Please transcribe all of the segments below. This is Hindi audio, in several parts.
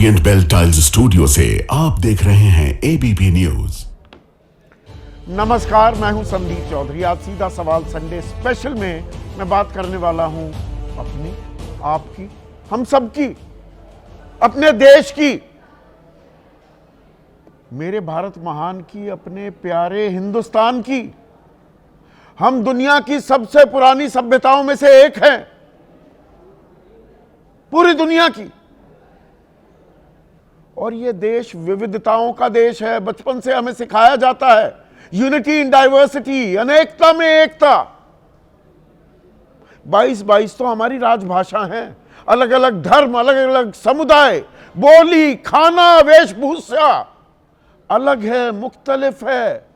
ओरिएंट बेल टाइल्स स्टूडियो से आप देख रहे हैं एबीपी न्यूज। नमस्कार, मैं हूं संदीप चौधरी। आज सीधा सवाल संडे स्पेशल में मैं बात करने वाला हूं अपनी, आपकी, हम सबकी, अपने देश की, मेरे भारत महान की, अपने प्यारे हिंदुस्तान की। हम दुनिया की सबसे पुरानी सभ्यताओं में से एक हैं, पूरी दुनिया की। और ये देश विविधताओं का देश है। बचपन से हमें सिखाया जाता है यूनिटी इन डाइवर्सिटी, अनेकता में एकता। 22 तो हमारी राजभाषा है। अलग अलग धर्म, अलग अलग समुदाय, बोली, खाना, वेशभूषा अलग है, मुख्तलिफ है।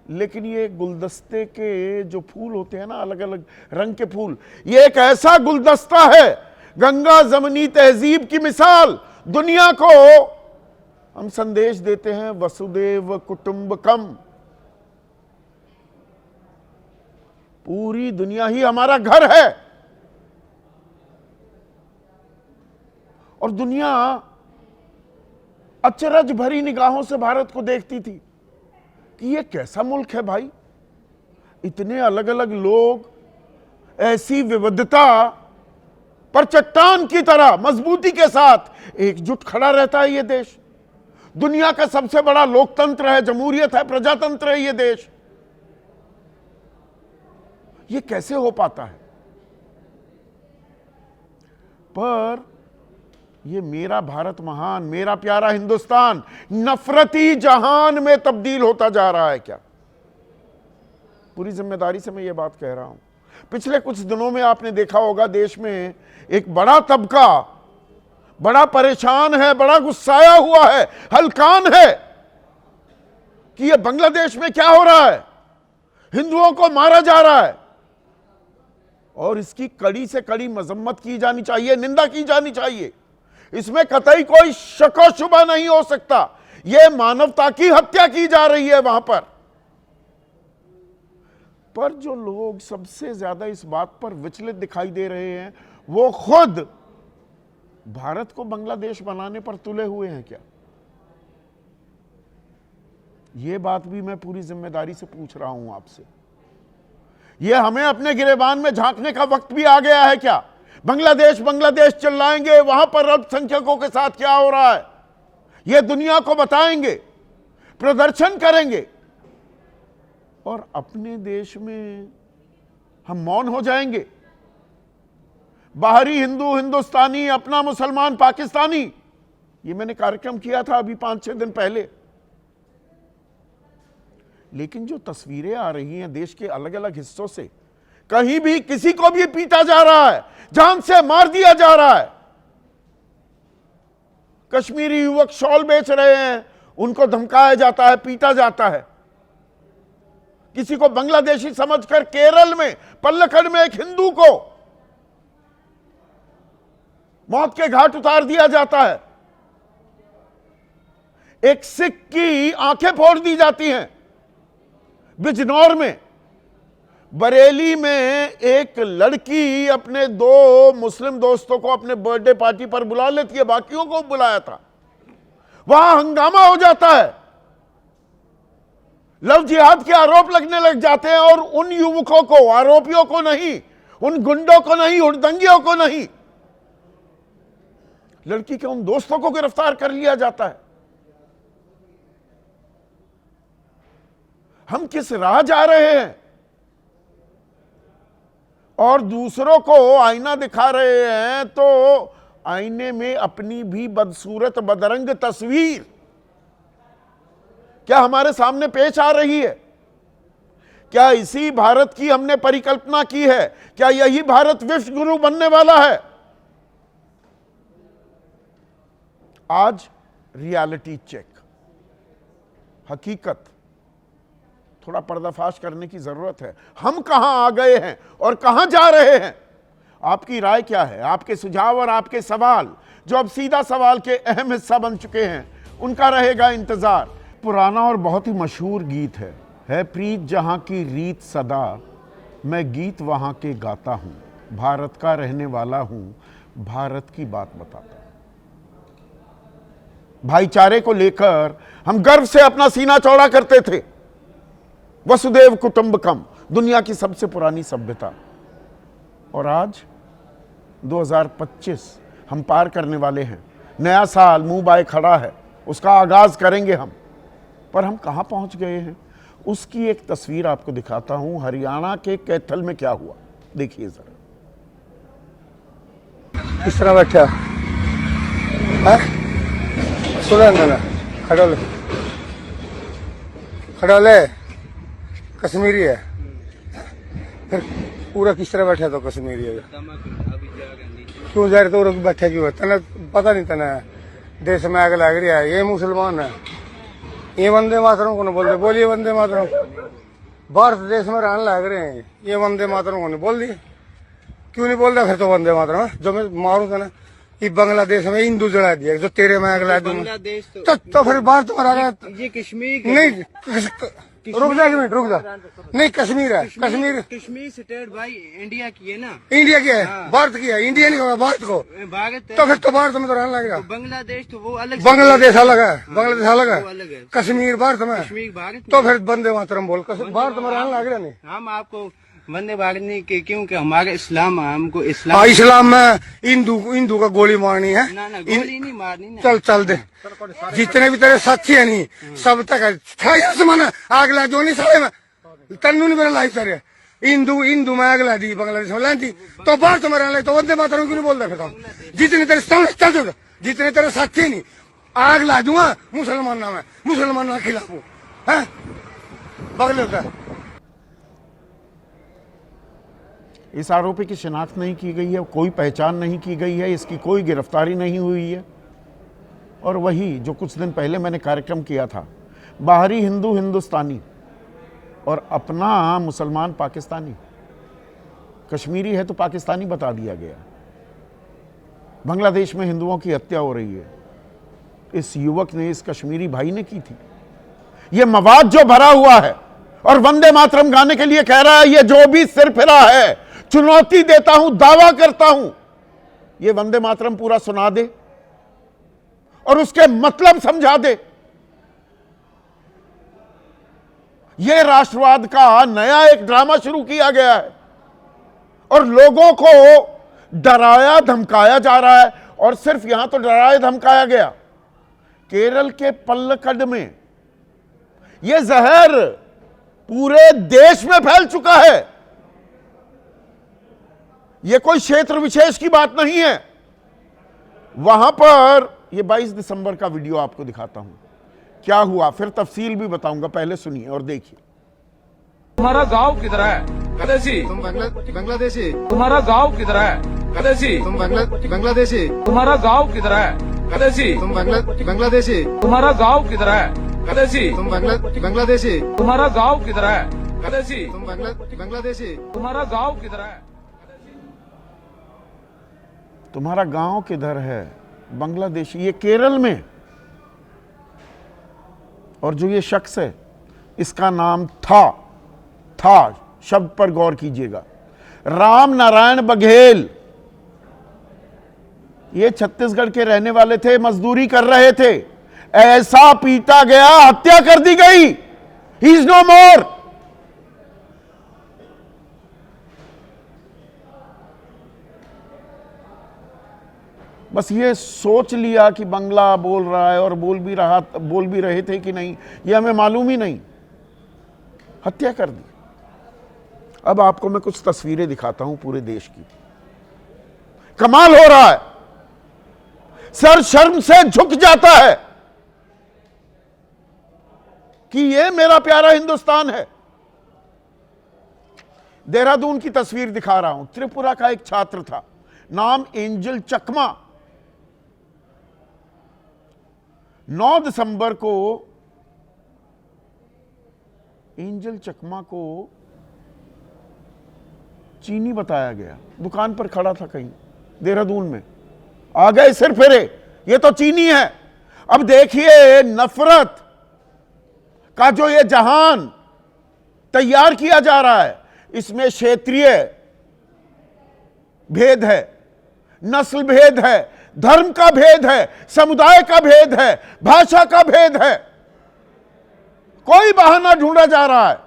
लेकिन ये गुलदस्ते के जो फूल होते हैं ना, अलग अलग रंग के फूल, ये एक ऐसा गुलदस्ता है, गंगा जमनी तहजीब की मिसाल। दुनिया को हम संदेश देते हैं वसुदेव कुटुंबकम। पूरी दुनिया ही हमारा घर है। और दुनिया अचरज भरी निगाहों से भारत को देखती थी कि ये कैसा मुल्क है भाई। इतने अलग अलग लोग, ऐसी विविधता, पर चट्टान की तरह मजबूती के साथ एकजुट खड़ा रहता है ये देश। दुनिया का सबसे बड़ा लोकतंत्र है, जमहूरियत है, प्रजातंत्र है ये देश। ये कैसे हो पाता है? पर ये मेरा भारत महान, मेरा प्यारा हिंदुस्तान नफरती जहान में तब्दील होता जा रहा है क्या? पूरी जिम्मेदारी से मैं ये बात कह रहा हूं। पिछले कुछ दिनों में आपने देखा होगा देश में एक बड़ा तबका बड़ा परेशान है, बड़ा गुस्साया हुआ है, हलकान है कि ये बांग्लादेश में क्या हो रहा है। हिंदुओं को मारा जा रहा है और इसकी कड़ी से कड़ी मजम्मत की जानी चाहिए, निंदा की जानी चाहिए। इसमें कतई कोई शक व शुबा नहीं हो सकता। यह मानवता की हत्या की जा रही है वहां पर जो लोग सबसे ज्यादा इस बात पर विचलित दिखाई दे रहे हैं, वो खुद भारत को बांग्लादेश बनाने पर तुले हुए हैं क्या? यह बात भी मैं पूरी जिम्मेदारी से पूछ रहा हूं आपसे। यह हमें अपने गिरेबान में झांकने का वक्त भी आ गया है क्या? बांग्लादेश बांग्लादेश चिल्लाएंगे, वहां पर अल्पसंख्यकों के साथ क्या हो रहा है यह दुनिया को बताएंगे, प्रदर्शन करेंगे, और अपने देश में हम मौन हो जाएंगे। बाहरी हिंदू हिंदुस्तानी, अपना मुसलमान पाकिस्तानी। ये मैंने कार्यक्रम किया था अभी 5-6 दिन पहले। लेकिन जो तस्वीरें आ रही हैं देश के अलग अलग हिस्सों से, कहीं भी किसी को भी पीटा जा रहा है, जान से मार दिया जा रहा है। कश्मीरी युवक शॉल बेच रहे हैं, उनको धमकाया जाता है, पीटा जाता है। किसी को बांग्लादेशी समझकर केरल में पल्लकड़ में एक हिंदू को मौत के घाट उतार दिया जाता है। एक सिख की आंखें फोड़ दी जाती हैं बिजनौर में। बरेली में एक लड़की अपने 2 मुस्लिम दोस्तों को अपने बर्थडे पार्टी पर बुला लेती है, बाकियों को बुलाया था। वहां हंगामा हो जाता है, लव जिहाद के आरोप लगने लग जाते हैं। और उन युवकों को, आरोपियों को नहीं, उन गुंडों को नहीं, हुड़दंगियों को नहीं, लड़की के उन दोस्तों को गिरफ्तार कर लिया जाता है। हम किस राह जा रहे हैं? और दूसरों को आईना दिखा रहे हैं तो आईने में अपनी भी बदसूरत बदरंग तस्वीर क्या हमारे सामने पेश आ रही है? क्या इसी भारत की हमने परिकल्पना की है? क्या यही भारत विश्व गुरु बनने वाला है? आज रियलिटी चेक, हकीकत, थोड़ा पर्दाफाश करने की जरूरत है। हम कहां आ गए हैं और कहां जा रहे हैं? आपकी राय क्या है? आपके सुझाव और आपके सवाल, जो अब सीधा सवाल के अहम हिस्सा बन चुके हैं, उनका रहेगा इंतजार। पुराना और बहुत ही मशहूर गीत है प्रीत जहां की रीत सदा, मैं गीत वहां के गाता हूं, भारत का रहने वाला हूं, भारत की बात बताता हूं। भाईचारे को लेकर हम गर्व से अपना सीना चौड़ा करते थे। वसुदेव कुटुंबकम, दुनिया की सबसे पुरानी सभ्यता। और आज 2025 हम पार करने वाले हैं। नया साल मुंह बाए खड़ा है, उसका आगाज करेंगे हम। पर हम कहां पहुंच गए हैं, उसकी एक तस्वीर आपको दिखाता हूं। हरियाणा के कैथल में क्या हुआ, देखिए जरा। किस तरह बैठा है? सुरेंद्र खड़ोले खड़ोले कश्मीरी है, फिर पूरा किस तरह बैठा तो कश्मीरी है। क्यों जा रहे तो बैठा क्यों है? तना पता नहीं, तना देश में आग लग रहा है। ये मुसलमान है, ये वंदे मातरम को नहीं बोल रहे। बोलिए वंदे मातरम। भारत देश में रहने लग रहे हैं, ये वंदे मातरम को नहीं बोल दिए। क्यों नहीं बोल रहा फिर तो वंदे मातरम? जो मैं मारूं था ना, ये बांग्लादेश में हिंदू जला दिया, जो तेरे में आग लगा दूंगा तो फिर बाहर तुम्हारा ये कश्मीर नहीं। रुक जा एक मिनट, रुक जा। नहीं, कश्मीर है, कश्मीर कश्मीर स्टेट भाई इंडिया की है ना। इंडिया की है, भारत की है। इंडिया नहीं होगा भारत को, भारत है तो फिर तो भारत में तो रहने लगेगा। बांग्लादेश तो वो अलग, बांग्लादेश अलग है, बांग्लादेश अलग वो अलग है, है। कश्मीर भारत में। कश्मीर भारत तो फिर वंदे मातरम बोल, भारत में रहने लग रहा नहीं। हम आपको वंदे भारत नहीं के, क्योंकि हमारा इस्लाम, हमको इस्लाम। हाँ, इस्लाम में हिंदू का गोली मारनी है ना गोली नहीं मारनी ना। चल चल दे, जितने भी तेरे साथी है नहीं सब तक है। आग ला जो नहीं साले में तन्नू नहीं मेरा लाइफ तेरे हिंदू में आग ला दी, बांग्लादेश में ला दी, तो भारत में रहने तो वंदे मातरम क्यों नहीं बोलता फिर? जितने तेरे चल जितने तेरे साथी नहीं आग ला दूंगा मुसलमान ना खिलाफ है बगल होता है। इस आरोपी की शिनाख्त नहीं की गई है, कोई पहचान नहीं की गई है, इसकी कोई गिरफ्तारी नहीं हुई है। और वही जो कुछ दिन पहले मैंने कार्यक्रम किया था, बाहरी हिंदू हिंदुस्तानी और अपना मुसलमान पाकिस्तानी। कश्मीरी है तो पाकिस्तानी बता दिया गया। बांग्लादेश में हिंदुओं की हत्या हो रही है, इस युवक ने, इस कश्मीरी भाई ने की थी। यह मवाद जो भरा हुआ है और वंदे मातरम गाने के लिए कह रहा है, ये जो भी सिर फिरा है, चुनौती देता हूं, दावा करता हूं, ये वंदे मातरम पूरा सुना दे और उसके मतलब समझा दे। यह राष्ट्रवाद का नया एक ड्रामा शुरू किया गया है और लोगों को डराया धमकाया जा रहा है। और सिर्फ यहां तो डराया धमकाया गया, केरल के पल्लकड में यह जहर पूरे देश में फैल चुका है। यह कोई क्षेत्र विशेष की बात नहीं है। वहां पर यह 22 दिसंबर का वीडियो आपको दिखाता हूं, क्या हुआ, फिर तफसील भी बताऊंगा। पहले सुनिए और देखिए। तुम्हारा गांव किधर है? परदेसी। तुम बांग्लादेशी। तुम्हारा गांव किधर है? परदेसी। तुम बांग्लादेशी। तुम्हारा गांव किधर है? परदेसी। तुम बांग्लादेशी। तुम्हारा गांव किधर है? परदेसी। तुम बांग्लादेशी। तुम्हारा गांव किधर है? परदेसी। तुम बांग्लादेशी। तुम्हारा गांव किधर है? तुम्हारा गांव किधर है? बांग्लादेशी। ये केरल में। और जो ये शख्स है, इसका नाम था शब्द पर गौर कीजिएगा, राम नारायण बघेल। ये छत्तीसगढ़ के रहने वाले थे, मजदूरी कर रहे थे, ऐसा पीटा गया, हत्या कर दी गई। ही इज नो मोर। बस ये सोच लिया कि बंगला बोल रहा है और बोल भी रहे थे कि नहीं, ये हमें मालूम ही नहीं, हत्या कर दी। अब आपको मैं कुछ तस्वीरें दिखाता हूं पूरे देश की। कमाल हो रहा है, सर शर्म से झुक जाता है कि ये मेरा प्यारा हिंदुस्तान है। देहरादून की तस्वीर दिखा रहा हूं। त्रिपुरा का एक छात्र था, नाम एंजल चकमा। 9 दिसंबर को एंजल चकमा को चीनी बताया गया, दुकान पर खड़ा था कहीं देहरादून में, आ गए सिर फिरे, ये तो चीनी है। अब देखिए नफरत का जो ये जहान तैयार किया जा रहा है, इसमें क्षेत्रीय भेद है, नस्ल भेद है, धर्म का भेद है, समुदाय का भेद है, भाषा का भेद है। कोई बहाना ढूंढा जा रहा है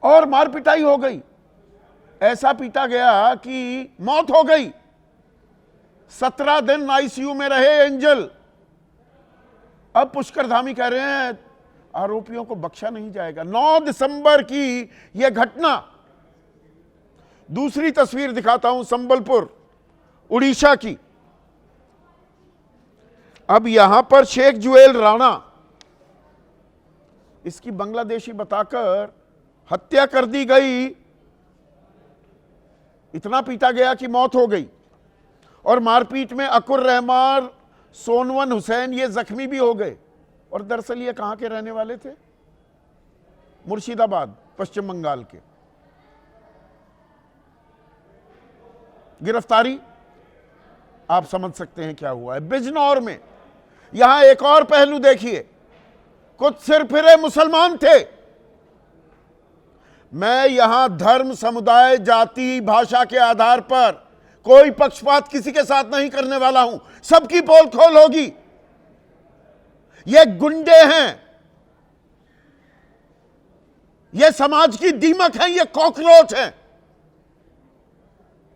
और मार पिटाई हो गई। ऐसा पीटा गया कि मौत हो गई। 17 दिन आईसीयू में रहे एंजल। अब पुष्कर धामी कह रहे हैं आरोपियों को बख्शा नहीं जाएगा। 9 दिसंबर की यह घटना। दूसरी तस्वीर दिखाता हूं, संबलपुर उड़ीसा की। अब यहां पर शेख जुएल राणा, इसकी बांग्लादेशी बताकर हत्या कर दी गई। इतना पीटा गया कि मौत हो गई। और मारपीट में अकुर रहमान, सोनवन हुसैन ये जख्मी भी हो गए। और दरअसल ये कहां के रहने वाले थे? मुर्शिदाबाद, पश्चिम बंगाल के। गिरफ्तारी आप समझ सकते हैं क्या हुआ है। बिजनौर में यहां एक और पहलू देखिए। कुछ सिरफिरे मुसलमान थे। मैं यहां धर्म, समुदाय, जाति, भाषा के आधार पर कोई पक्षपात किसी के साथ नहीं करने वाला हूं। सबकी पोल खोल होगी। ये गुंडे हैं, ये समाज की दीमक हैं, ये कॉकरोच हैं,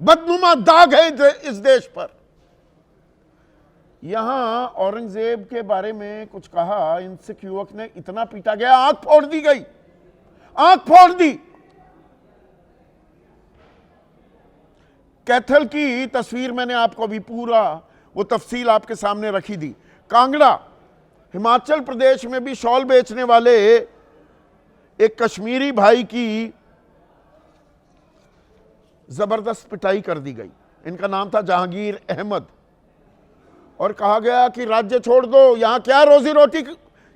बदनुमा दाग है इस देश पर। यहां औरंगजेब के बारे में कुछ कहा, इन सिख युवक ने इतना पीटा गया, आंख फोड़ दी गई, आंख फोड़ दी। कैथल की तस्वीर मैंने आपको अभी पूरा वो तफसील आपके सामने रखी थी। कांगड़ा, हिमाचल प्रदेश में भी शॉल बेचने वाले एक कश्मीरी भाई की जबरदस्त पिटाई कर दी गई। इनका नाम था जहांगीर अहमद। और कहा गया कि राज्य छोड़ दो, यहां क्या रोजी रोटी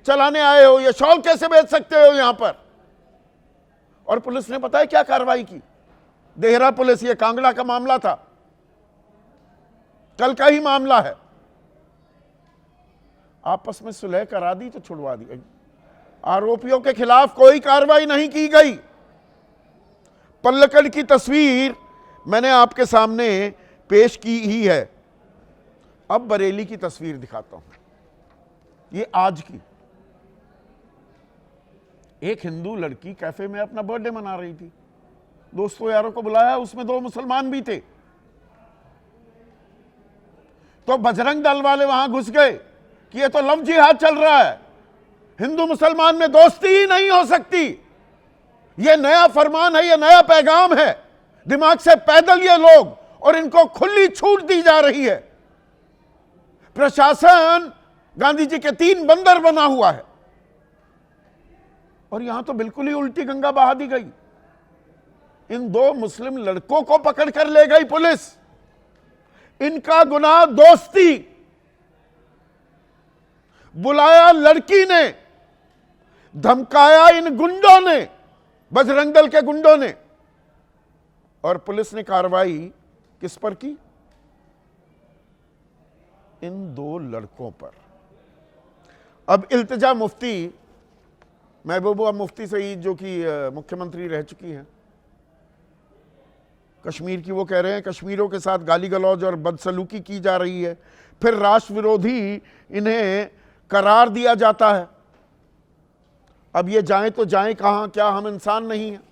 चलाने आए हो, ये शॉल कैसे बेच सकते हो यहां पर। और पुलिस ने पता है क्या कार्रवाई की? देहरा पुलिस, ये कांगड़ा का मामला था, कल का ही मामला है। आपस में सुलह करा दी तो छुड़वा दी गई। आरोपियों के खिलाफ कोई कार्रवाई नहीं की गई। पल्लकड़ की तस्वीर मैंने आपके सामने पेश की ही है। अब बरेली की तस्वीर दिखाता हूं, ये आज की। एक हिंदू लड़की कैफे में अपना बर्थडे मना रही थी। दोस्तों यारों को बुलाया, उसमें 2 मुसलमान भी थे। तो बजरंग दल वाले वहां घुस गए कि ये तो लव जिहाद चल रहा है, हिंदू मुसलमान में दोस्ती ही नहीं हो सकती, ये नया फरमान है, ये नया पैगाम है। दिमाग से पैदल ये लोग, और इनको खुली छूट दी जा रही है। प्रशासन गांधी जी के 3 बंदर बना हुआ है। और यहां तो बिल्कुल ही उल्टी गंगा बहा दी गई। इन 2 मुस्लिम लड़कों को पकड़ कर ले गई पुलिस। इनका गुनाह दोस्ती। बुलाया लड़की ने, धमकाया इन गुंडों ने, बजरंग दल के गुंडों ने। और पुलिस ने कार्रवाई किस पर की? इन 2 लड़कों पर। अब इल्तिजा मुफ्ती, महबूबा मुफ्ती सईद, जो कि मुख्यमंत्री रह चुकी हैं कश्मीर की, वो कह रहे हैं कश्मीरियों के साथ गाली गलौज और बदसलूकी की जा रही है। फिर राष्ट्र विरोधी इन्हें करार दिया जाता है। अब ये जाएं तो जाएं कहां? क्या हम इंसान नहीं हैं?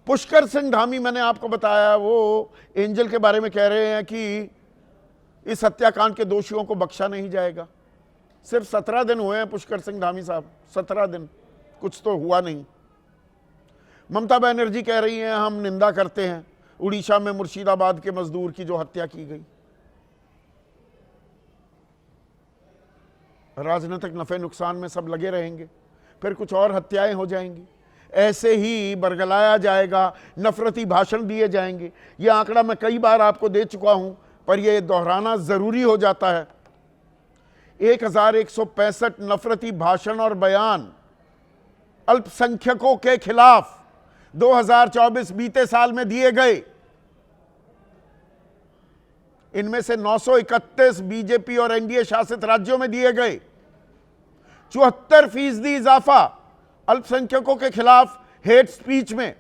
पुष्कर सिंह धामी, मैंने आपको बताया, वो एंजल के बारे में कह रहे हैं कि इस हत्याकांड के दोषियों को बख्शा नहीं जाएगा। सिर्फ 17 दिन हुए हैं पुष्कर सिंह धामी साहब, 17 दिन, कुछ तो हुआ नहीं। ममता बनर्जी कह रही हैं हम निंदा करते हैं उड़ीसा में मुर्शिदाबाद के मजदूर की जो हत्या की गई। राजनीतिक नफे नुकसान में सब लगे रहेंगे, फिर कुछ और हत्याएं हो जाएंगी, ऐसे ही बरगलाया जाएगा, नफरती भाषण दिए जाएंगे। यह आंकड़ा मैं कई बार आपको दे चुका हूं, पर यह दोहराना जरूरी हो जाता है। 1165 नफरती भाषण और बयान अल्पसंख्यकों के खिलाफ 2024 बीते साल में दिए गए। इनमें से 931 बीजेपी और एनडीए शासित राज्यों में दिए गए। 74% इजाफा अल्पसंख्यकों के खिलाफ हेट स्पीच में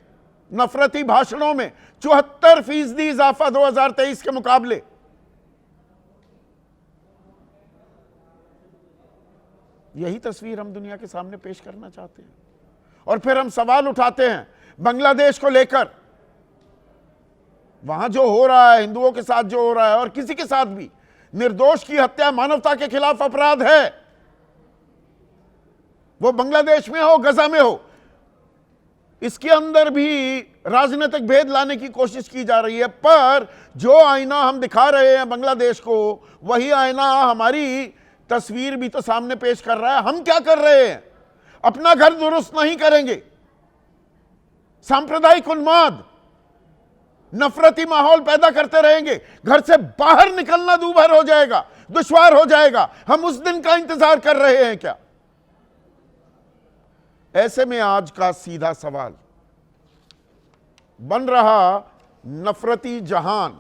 नफरती भाषणों में 74% इजाफा 2023 के मुकाबले। यही तस्वीर हम दुनिया के सामने पेश करना चाहते हैं। और फिर हम सवाल उठाते हैं बांग्लादेश को लेकर, वहां जो हो रहा है, हिंदुओं के साथ जो हो रहा है और किसी के साथ भी, निर्दोष की हत्या मानवता के खिलाफ अपराध है। वो बांग्लादेश में हो, गजा में हो, इसके अंदर भी राजनीतिक भेद लाने की कोशिश की जा रही है। पर जो आईना हम दिखा रहे हैं बांग्लादेश को, वही आईना हमारी तस्वीर भी तो सामने पेश कर रहा है। हम क्या कर रहे हैं? अपना घर दुरुस्त नहीं करेंगे, सांप्रदायिक उन्माद, नफरती माहौल पैदा करते रहेंगे, घर से बाहर निकलना दूभर हो जाएगा, दुश्वार हो जाएगा। हम उस दिन का इंतजार कर रहे हैं क्या? ऐसे में आज का सीधा सवाल बन रहा, नफरती जहान,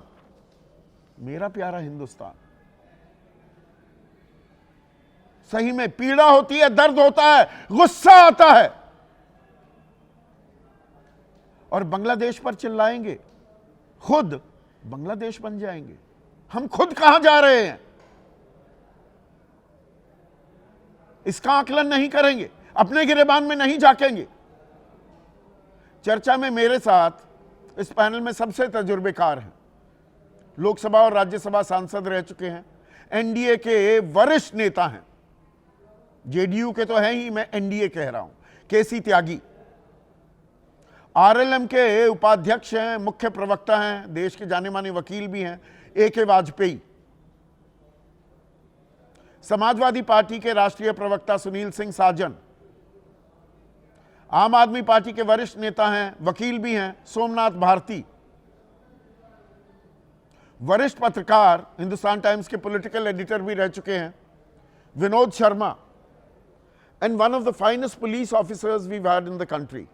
मेरा प्यारा हिंदुस्तान, सही में पीड़ा होती है, दर्द होता है, गुस्सा आता है, और बांग्लादेश पर चिल्लाएंगे, खुद बांग्लादेश बन जाएंगे। हम खुद कहां जा रहे हैं इसका आकलन नहीं करेंगे, अपने गिरेबान में नहीं झांकेंगे। चर्चा में मेरे साथ इस पैनल में सबसे तजुर्बेकार हैं, लोकसभा और राज्यसभा सांसद रह चुके हैं, एनडीए के वरिष्ठ नेता हैं, जेडीयू के तो हैं ही, मैं एनडीए कह रहा हूं, केसी त्यागी, आरएलएम के उपाध्यक्ष हैं, मुख्य प्रवक्ता हैं, देश के जाने माने वकील भी हैं, एके वाजपेयी, समाजवादी पार्टी के राष्ट्रीय प्रवक्ता सुनील सिंह साजन, आम आदमी पार्टी के वरिष्ठ नेता हैं, वकील भी हैं, सोमनाथ भारती, वरिष्ठ पत्रकार, हिंदुस्तान टाइम्स के पॉलिटिकल एडिटर भी रह चुके हैं, Vinod Sharma, and one of the finest police officers we had in the country,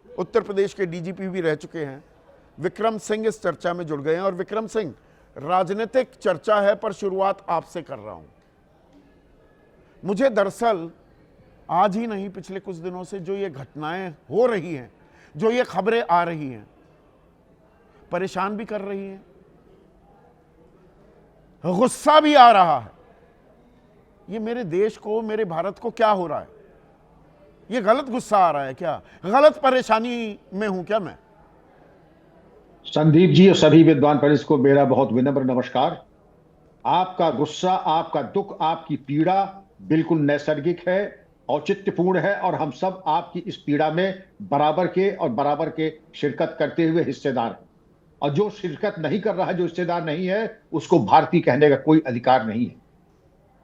Uttar Pradesh के डीजीपी भी रह चुके हैं, विक्रम सिंह इस चर्चा में जुड़ गए हैं। और विक्रम सिंह, राजनीतिक चर्चा है पर शुरुआत आपसे कर रहा हूं। मुझे दरअसल आज ही नहीं, पिछले कुछ दिनों से जो ये घटनाएं हो रही हैं, जो ये खबरें आ रही हैं, परेशान भी कर रही हैं, गुस्सा भी आ रहा है। ये मेरे देश को, मेरे भारत को क्या हो रहा है? ये गलत गुस्सा आ रहा है क्या? गलत परेशानी में हूं क्या मैं? संदीप जी और सभी विद्वान परिषद को मेरा बहुत विनम्र नमस्कार। आपका गुस्सा, आपका दुख, आपकी पीड़ा बिल्कुल नैसर्गिक है, औचित्यपूर्ण है, और हम सब आपकी इस पीड़ा में बराबर के शिरकत करते हुए हिस्सेदार हैं। और जो शिरकत नहीं कर रहा है, जो हिस्सेदार नहीं है, उसको भारतीय कहने का कोई अधिकार नहीं है।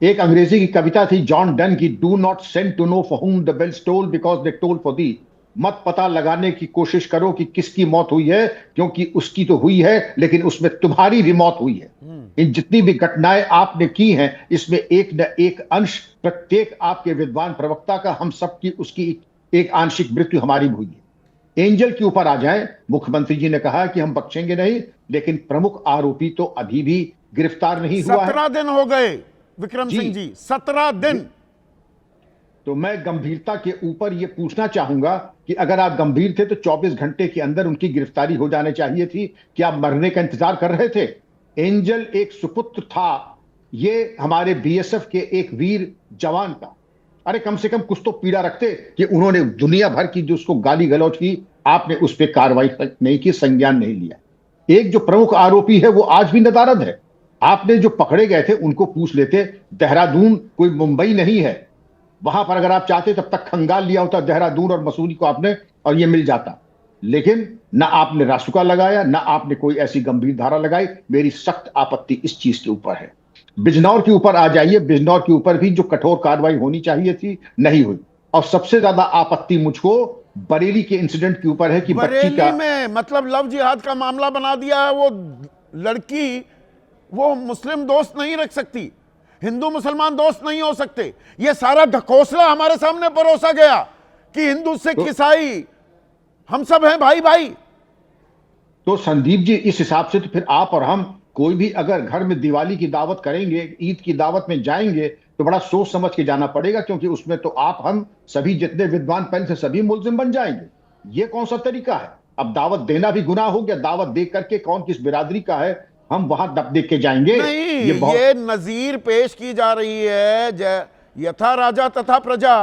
एक अंग्रेजी की कविता थी जॉन डन की, do not send to know for whom the bells toll because they toll for thee. मत पता लगाने की कोशिश करो कि किसकी मौत हुई है, क्योंकि उसकी तो हुई है, लेकिन उसमें तुम्हारी भी मौत हुई है। इन जितनी भी घटनाएं आपने की हैं, इसमें एक न एक अंश प्रत्येक आपके विद्वान प्रवक्ता का, हम सब की, उसकी एक आंशिक मृत्यु हमारी भी हुई है। एंजल के ऊपर आ जाएं, मुख्यमंत्री जी ने कहा कि हम बख्शेंगे नहीं, लेकिन प्रमुख आरोपी तो अभी भी गिरफ्तार नहीं हुआ है। 17 दिन हो गए विक्रम सिंह जी, 17 दिन। तो मैं गंभीरता के ऊपर यह पूछना चाहूंगा कि अगर आप गंभीर थे तो 24 घंटे के अंदर उनकी गिरफ्तारी हो जानी चाहिए थी। क्या आप मरने का इंतजार कर रहे थे? एंजल एक सुपुत्र था, ये हमारे बीएसएफ के एक वीर जवान का। अरे कम से कम कुछ तो पीड़ा रखते कि उन्होंने दुनिया भर की जो उसको गाली गलौज की, आपने उस पर कार्रवाई नहीं की, संज्ञान नहीं लिया। एक जो प्रमुख आरोपी है वो आज भी नदारद है। आपने जो पकड़े गए थे उनको पूछ लेते। देहरादून कोई मुंबई नहीं है, वहां पर अगर आप चाहते तब तक खंगाल लिया होता देहरादून और मसूरी को आपने, और ये मिल जाता। लेकिन ना आपने रासुका लगाया, ना आपने कोई ऐसी गंभीर धारा लगाई। मेरी सख्त आपत्ति इस चीज के ऊपर है। बिजनौर के ऊपर आ जाइए, बिजनौर के ऊपर भी जो कठोर कार्रवाई होनी चाहिए थी नहीं हुई। और सबसे ज्यादा आपत्ति मुझको बरेली के इंसिडेंट के ऊपर है कि बच्ची का, में मतलब लव जिहाद का मामला बना दिया है। वो लड़की, वो मुस्लिम दोस्त नहीं रख सकती, हिंदू मुसलमान दोस्त नहीं हो सकते। ये सारा ढकोसला हमारे सामने परोसा गया कि हिंदू सिख ईसाई हम सब हैं भाई भाई। तो संदीप जी, इस हिसाब से तो फिर आप और हम कोई भी अगर घर में दिवाली की दावत करेंगे, ईद की दावत में जाएंगे, तो बड़ा सोच समझ के जाना पड़ेगा, क्योंकि उसमें तो आप हम सभी जितने विद्वान पहले से सभी मुल्जिम बन जाएंगे। ये कौन सा तरीका है? अब दावत देना भी गुनाह हो गया। दावत दे करके कौन किस बिरादरी का है हम वहां दब देख के जाएंगे? नहीं, बहुत ये नजीर पेश की जा रही है यथा राजा तथा प्रजा।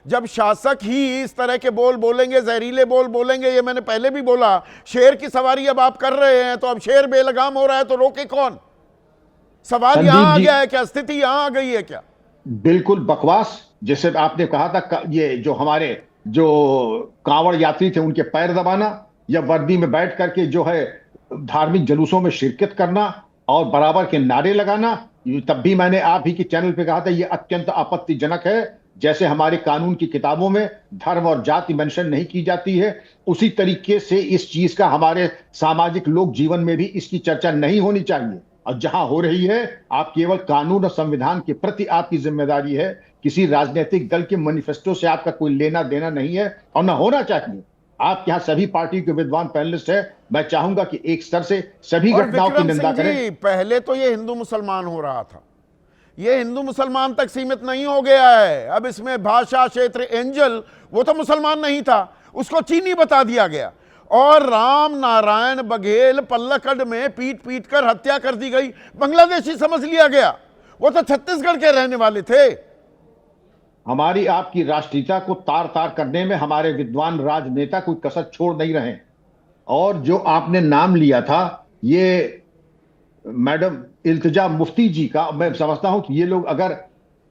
जब शासक ही इस तरह के बोल बोलेंगे, जहरीले बोल बोलेंगे, ये मैंने पहले भी बोला, शेर की सवारी अब आप कर रहे हैं, तो अब शेर बेलगाम हो रहा है तो रोके कौन? सवाल यहां आ गया है क्या? स्थिति यहां आ गई है क्या? बिल्कुल बकवास। जैसे आपने कहा था ये जो हमारे जो कांवड़ यात्री थे उनके पैर दबाना, या वर्दी में बैठ करके जो है धार्मिक जुलूसों में शिरकत करना और बराबर के नारे लगाना, तब भी मैंने आप ही के चैनल पे कहा था ये अत्यंत आपत्तिजनक है। जैसे हमारे कानून की किताबों में धर्म और जाति मेंशन नहीं की जाती है, उसी तरीके से इस चीज का हमारे सामाजिक लोक जीवन में भी इसकी चर्चा नहीं होनी चाहिए। और जहां हो रही है, आप केवल कानून और संविधान के प्रति आपकी जिम्मेदारी है, किसी राजनीतिक दल के मैनिफेस्टो से आपका कोई लेना देना नहीं है और ना होना चाहिए। आप यहाँ सभी पार्टी के विद्वान पैनलिस्ट है, मैं चाहूंगा कि एक स्तर से सभी घटनाओं की निंदा करें। पहले तो ये हिंदू मुसलमान हो रहा था, ये हिंदू मुसलमान तक सीमित नहीं हो गया है। अब इसमें भाषा क्षेत्र एंजल, वो तो मुसलमान नहीं था, उसको चीनी बता दिया गया, और राम नारायण बघेल पल्लकड में पीट पीट कर हत्या कर दी गई, बांग्लादेशी समझ लिया गया। वो तो छत्तीसगढ़ के रहने वाले थे। हमारी आपकी राष्ट्रीयता को तार तार करने में हमारे विद्वान राजनेता कोई कसर छोड़ नहीं रहे। और जो आपने नाम लिया था ये मैडम इल्तिजा मुफ्ती जी का, मैं समझता हूं कि ये लोग अगर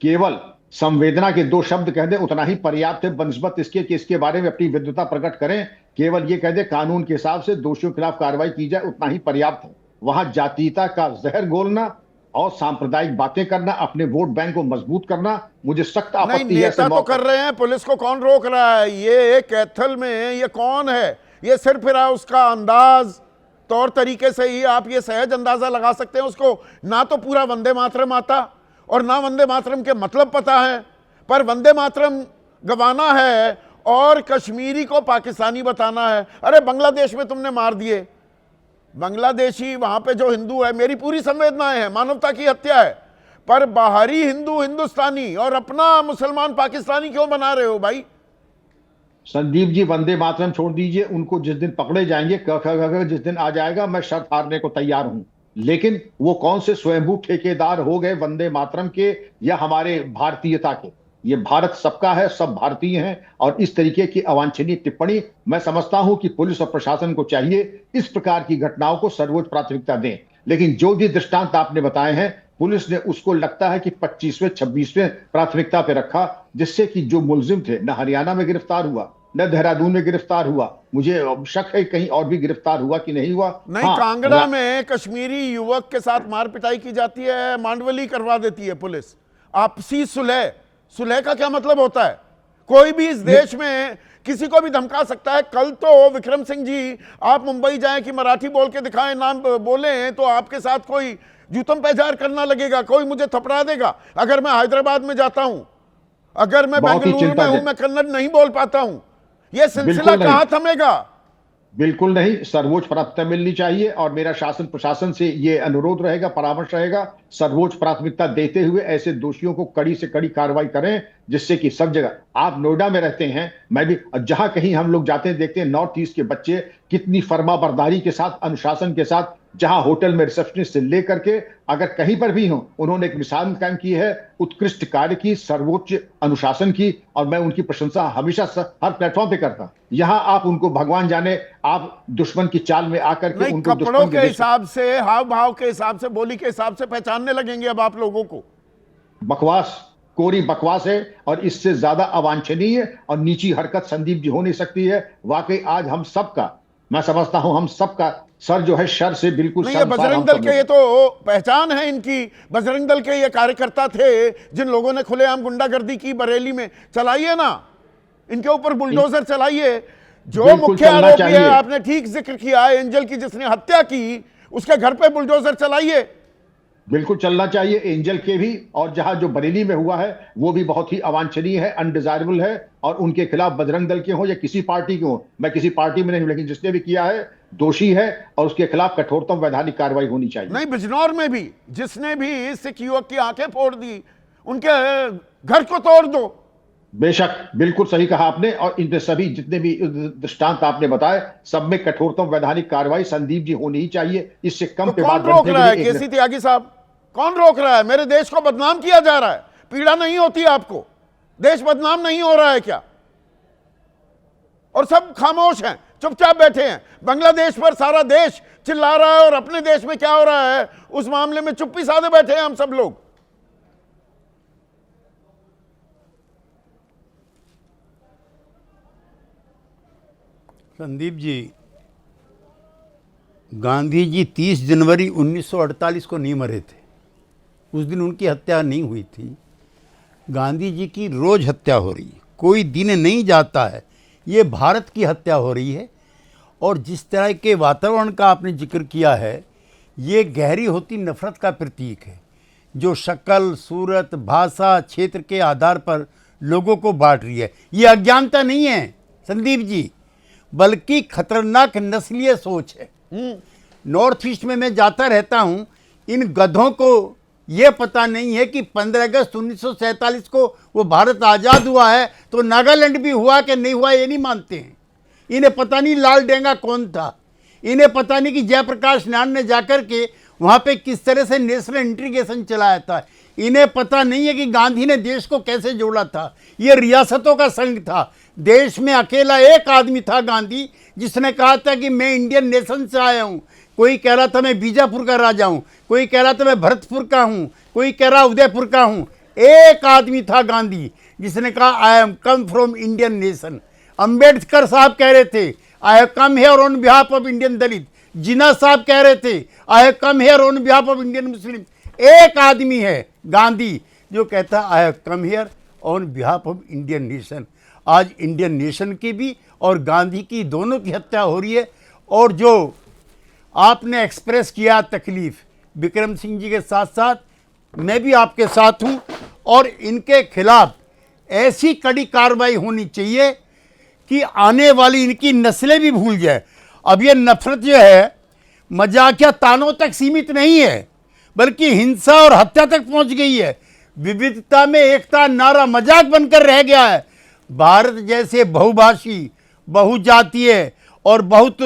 केवल संवेदना के 2 शब्द कह दें उतना ही पर्याप्त है, बनिस्बत इसके कि इसके बारे में अपनी विद्वता प्रकट करें। केवल ये कह दें कानून के हिसाब से दोषियों के खिलाफ कार्रवाई की जाए, उतना ही पर्याप्त है। वहां जातीयता का जहर घोलना और सांप्रदायिक बातें करना, अपने वोट बैंक को मजबूत करना, मुझे सख्त आपत्ति है। नेता तो कर रहे हैं, पुलिस को कौन रोक रहा है? ये कैथल में ये कौन है? ये सिर्फ फिर उसका अंदाज, तौर तरीके से ही आप ये सहज अंदाजा लगा सकते हैं उसको। ना तो पूरा वंदे मातरम आता और ना वंदे मातरम के मतलब पता है, पर वंदे मातरम गवाना है और कश्मीरी को पाकिस्तानी बताना है। अरे बांग्लादेश में तुमने मार दिए बांग्लादेशी, वहां पे जो हिंदू है, मेरी पूरी संवेदनाएं हैं, मानवता की हत्या है, पर बाहरी हिंदू हिंदुस्तानी और अपना मुसलमान पाकिस्तानी क्यों बना रहे हो भाई? संदीप जी, वंदे मातरम छोड़ दीजिए, उनको जिस दिन पकड़े जाएंगे, जिस दिन आ जाएगा, मैं शर्त हारने को तैयार हूं। लेकिन वो कौन से स्वयंभू ठेकेदार हो गए वंदे मातरम के या हमारे भारतीयता के? ये भारत सबका है, सब भारतीय हैं। और इस तरीके की अवांछनीय टिप्पणी, मैं समझता हूं कि पुलिस और प्रशासन को चाहिए इस प्रकार की घटनाओं को सर्वोच्च प्राथमिकता दें। लेकिन जो भी दृष्टांत आपने बताए हैं, पुलिस ने उसको लगता है कि 25वें 26वें प्राथमिकता पे रखा, जिससे कि जो मुलजिम थे न हरियाणा में गिरफ्तार हुआ न देहरादून में गिरफ्तार हुआ। मुझे शक है कहीं और भी गिरफ्तार हुआ कि नहीं हुआ। नहीं, हाँ, कांगड़ा में कश्मीरी युवक के साथ मार पिटाई की जाती है, मांडवली करवा देती है पुलिस। आपसी सुलह, सुलह का क्या मतलब होता है? कोई भी इस देश में किसी को भी धमका सकता है। कल तो विक्रम सिंह जी, आप मुंबई जाएं कि मराठी बोल के दिखाएं, नाम बोले तो आपके साथ कोई जूतम पैजार करना लगेगा, कोई मुझे थपड़ा देगा। अगर मैं हैदराबाद में जाता हूं, अगर मैं बेंगलुरु में हूं, मैं कन्नड़ नहीं बोल पाता हूं, यह सिलसिला कहां थमेगा? बिल्कुल नहीं, सर्वोच्च प्राथमिकता मिलनी चाहिए। और मेरा शासन प्रशासन से यह अनुरोध रहेगा, परामर्श रहेगा, सर्वोच्च प्राथमिकता देते हुए ऐसे दोषियों को कड़ी से कड़ी कार्रवाई करें, जिससे कि सब जगह, आप नोएडा में रहते हैं, मैं भी, जहां कहीं हम लोग जाते हैं देखते हैं नॉर्थ ईस्ट के बच्चे कितनी फर्माबरदारी के साथ, अनुशासन के साथ, जहां होटल में रिसेप्शनिस्ट से लेकर के अगर कहीं पर भी हो, उन्होंने एक मिसाल कायम की है, उत्कृष्ट कार्य की, सर्वोच्च अनुशासन की, और मैं उनकी प्रशंसा हमेशा हर प्लेटफॉर्म पे करता। यहां आप उनको भगवान जाने, आप दुश्मन की चाल में आकर के उनको कपड़ों के हिसाब से, हाव भाव के हिसाब से, बोली के हिसाब से पहचानने लगेंगे अब आप लोगों को। बकवास, कोरी बकवास है, और इससे ज्यादा अवांछनीय और नीची हरकत संदीप जी हो नहीं सकती है। वाकई आज हम सबका, मैं समझता हूं हम सबका सर जो है शर से बिल्कुल नहीं, ये बजरंग दल के, ये तो पहचान है इनकी। बजरंग दल के ये कार्यकर्ता थे जिन लोगों ने खुलेआम गुंडागर्दी की बरेली में, चलाइए ना इनके ऊपर बुलडोजर चलाइए। जो मुख्य आरोपी है, आपने ठीक जिक्र किया, एंजल की जिसने हत्या की, उसके घर पे बुलडोजर चलाइए। बिल्कुल चलना चाहिए, एंजल के भी। और जहां जो बरेली में हुआ है वो भी बहुत ही अवांछनीय है, अनडिजायरेबल है। और उनके खिलाफ बजरंग दल के हो या किसी पार्टी के हो, मैं किसी पार्टी में नहीं हूं, लेकिन जिसने भी किया है दोषी है और उसके खिलाफ कठोरतम वैधानिक कार्रवाई होनी चाहिए। नहीं, बिजनौर में भी जिसने भी सिख युवक की आंखें फोड़ दी, उनके घर को तोड़ दो, बेशक, बिल्कुल सही कहा आपने। और इन सभी जितने भी दृष्टांत आपने बताए, सब में कठोरतम वैधानिक कार्रवाई संदीप जी होनी ही चाहिए। इससे कम तो पे कौन बात रोक बनते रहा है भी केसी त्यागी साहब? कौन रोक रहा है? मेरे देश को बदनाम किया जा रहा है, पीड़ा नहीं होती आपको? देश बदनाम नहीं हो रहा है क्या? और सब खामोश हैं, चुपचाप बैठे हैं। बांग्लादेश पर सारा देश चिल्ला रहा है और अपने देश में क्या हो रहा है उस मामले में चुप्पी साधे बैठे हैं हम सब लोग। संदीप जी, गांधी जी 30 जनवरी 1948 को नहीं मरे थे। उस दिन उनकी हत्या नहीं हुई थी। गांधी जी की रोज हत्या हो रही है, कोई दिन नहीं जाता है ये भारत की हत्या हो रही है। और जिस तरह के वातावरण का आपने जिक्र किया है, ये गहरी होती नफरत का प्रतीक है, जो शक्ल, सूरत, भाषा, क्षेत्र के आधार पर लोगों को बांट रही है। ये अज्ञानता नहीं है संदीप जी, बल्कि खतरनाक नस्लीय सोच है। नॉर्थ ईस्ट में मैं जाता रहता हूँ, इन गधों को ये पता नहीं है कि 15 अगस्त 1947 को वो भारत आज़ाद हुआ है तो नागालैंड भी हुआ कि नहीं हुआ ये नहीं मानते हैं। इन्हें पता नहीं लाल डेंगा कौन था, इन्हें पता नहीं कि जयप्रकाश नारायण ने जाकर के वहाँ पे किस तरह से नेशनल इंटीग्रेशन चलाया था, इन्हें पता नहीं है कि गांधी ने देश को कैसे जोड़ा था। ये रियासतों का संघ था, देश में अकेला एक आदमी था गांधी जिसने कहा था कि मैं इंडियन नेशन से आया हूँ। कोई कह रहा था मैं बीजापुर का राजा हूँ, कोई कह रहा था मैं भरतपुर का हूँ, कोई कह रहा उदयपुर का हूँ। एक आदमी था गांधी जिसने कहा I am come from Indian nation. Ambedkar साहब कह रहे थे I have come here on behalf of Indian Dalit. Jinnah साहब कह रहे थे I have come here on behalf of Indian Muslim. एक आदमी है गांधी जो कहता I have come here on behalf of Indian nation. आज इंडियन नेशन की भी और गांधी की दोनों की हत्या हो रही है। और जो आपने एक्सप्रेस किया तकलीफ विक्रम सिंह जी के साथ साथ मैं भी आपके साथ हूं, और इनके खिलाफ ऐसी कड़ी कार्रवाई होनी चाहिए कि आने वाली इनकी नस्लें भी भूल जाए। अब ये नफरत जो है मजाकिया तानों तक सीमित नहीं है, बल्कि हिंसा और हत्या तक पहुंच गई है। विविधता में एकता नारा मजाक बनकर रह गया है। भारत जैसे बहुभाषी, बहुजातीय और बहुत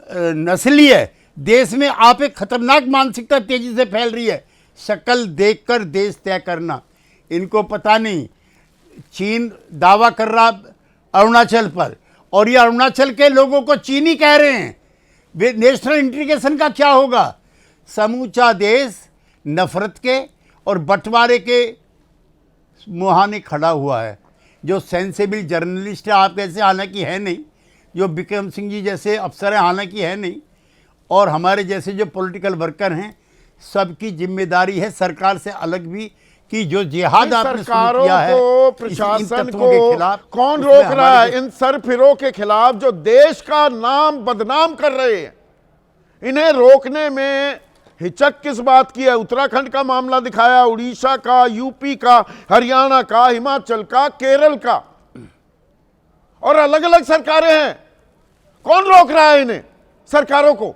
नस्लीय देश में आप एक खतरनाक मानसिकता तेजी से फैल रही है। शक्ल देखकर देश तय करना, इनको पता नहीं। चीन दावा कर रहा अरुणाचल पर, और ये अरुणाचल के लोगों को चीनी कह रहे हैं। वे नेशनल इंटीग्रेशन का क्या होगा? समूचा देश नफरत के और बंटवारे के मुहाने खड़ा हुआ है। जो सेंसेबल जर्नलिस्ट है आप कैसे, हालांकि है नहीं, जो विक्रम सिंह जी जैसे अफसर हैं हालांकि है नहीं, और हमारे जैसे जो पॉलिटिकल वर्कर हैं, सबकी जिम्मेदारी है सरकार से अलग भी कि जो जिहाद आपने शुरू किया है को, प्रशासन इन तत्वों के खिलाफ, कौन रोक रहा है? इन सरफिरों के खिलाफ जो देश का नाम बदनाम कर रहे हैं, इन्हें रोकने में हिचक किस बात की है? उत्तराखंड का मामला दिखाया, उड़ीसा का, यूपी का, हरियाणा का, हिमाचल का, केरल का, और अलग अलग सरकारें हैं। कौन रोक रहा है इन्हें, सरकारों को?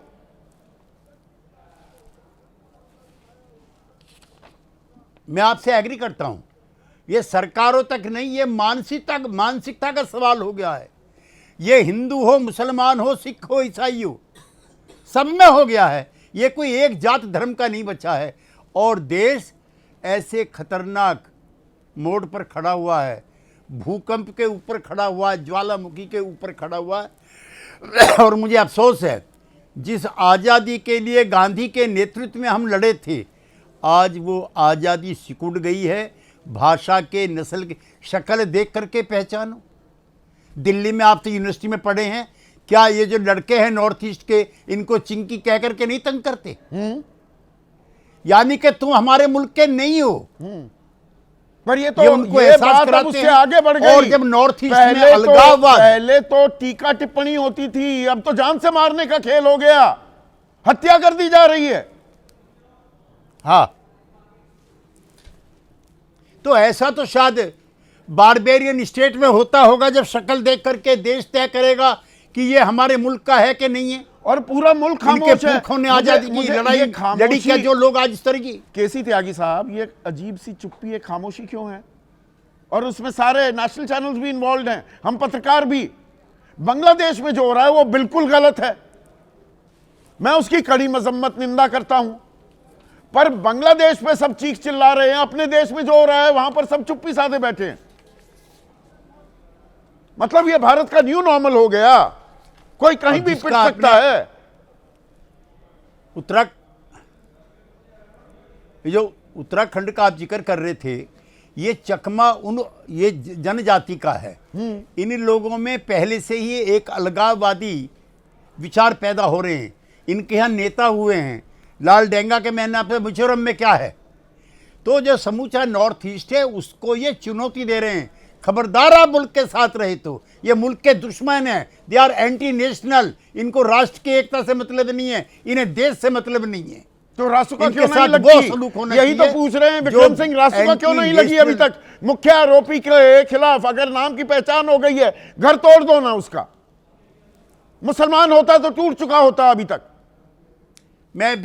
मैं आपसे एग्री करता हूं, ये सरकारों तक नहीं, ये मानसिकता का सवाल हो गया है। ये हिंदू हो, मुसलमान हो, सिख हो, ईसाई हो, सब में हो गया है। ये कोई एक जात धर्म का नहीं बचा है। और देश ऐसे खतरनाक मोड़ पर खड़ा हुआ है, भूकंप के ऊपर खड़ा हुआ है, ज्वालामुखी के ऊपर खड़ा हुआ है। और मुझे अफसोस है, जिस आज़ादी के लिए गांधी के नेतृत्व में हम लड़े थे, आज वो आज़ादी सिकुड़ गई है। भाषा के, नस्ल के, शक्ल देख करके पहचानो। दिल्ली में आप तो यूनिवर्सिटी में पढ़े हैं, क्या ये जो लड़के हैं नॉर्थ ईस्ट के, इनको चिंकी कह करके नहीं तंग करते? यानी कि तुम हमारे मुल्क के नहीं हो। पर ये तो उनको ये एहसास बात अब कराते उससे हैं। आगे बढ़ गई। और जब नॉर्थ ईस्ट में अलगाववाद, पहले तो टीका टिप्पणी होती थी, अब तो जान से मारने का खेल हो गया, हत्या कर दी जा रही है। हाँ, तो ऐसा तो शायद बारबेरियन स्टेट में होता होगा, जब शक्ल देख करके देश तय करेगा कि ये हमारे मुल्क का है कि नहीं है। और पूरा मुल्क खामोश है। पुरखों ने आजादी की लड़ाई लड़ी, क्या जो लोग आज इस तरह की। केसी त्यागी साहब, ये अजीब सी चुप्पी है, खामोशी क्यों है? और उसमें सारे नेशनल चैनल्स भी इन्वॉल्व हैं, हम पत्रकार भी। बांग्लादेश में जो हो रहा है वो बिल्कुल गलत है, मैं उसकी कड़ी मजम्मत निंदा करता हूं, पर बांग्लादेश पे सब चीख चिल्ला रहे हैं, अपने देश में जो हो रहा है वहां पर सब चुप्पी साधे बैठे हैं। मतलब ये भारत का न्यू नॉर्मल हो गया, कोई कहीं भी पिट सकता है। जो उत्तराखंड का आप जिक्र कर रहे थे, ये चकमा ये जनजाति का है। इन लोगों में पहले से ही एक अलगाववादी विचार पैदा हो रहे हैं। इनके यहाँ नेता हुए हैं, लाल डेंगा के मैंने आपसे मिजोरम में क्या है। तो जो समूचा नॉर्थ ईस्ट है उसको ये चुनौती दे रहे हैं, खबरदार आप मुल्क के साथ रहे तो ये मुल्क के दुश्मन है, दे आर एंटी नेशनल। इनको राष्ट्र की एकता से मतलब नहीं है, इन्हें देश से मतलब नहीं है। तो रासुका इनके क्यों नहीं साथ वो लगी? सलूक होना यही तो चाहिए पूछ रहे हैं जो विक्रम सिंह, रासुका क्यों नहीं लगी अभी तक? मुख्य आरोपी के खिलाफ अगर नाम की पहचान हो गई है, घर तोड़ दो ना उसका। मुसलमान होता तो टूट चुका होता अभी तक। मैं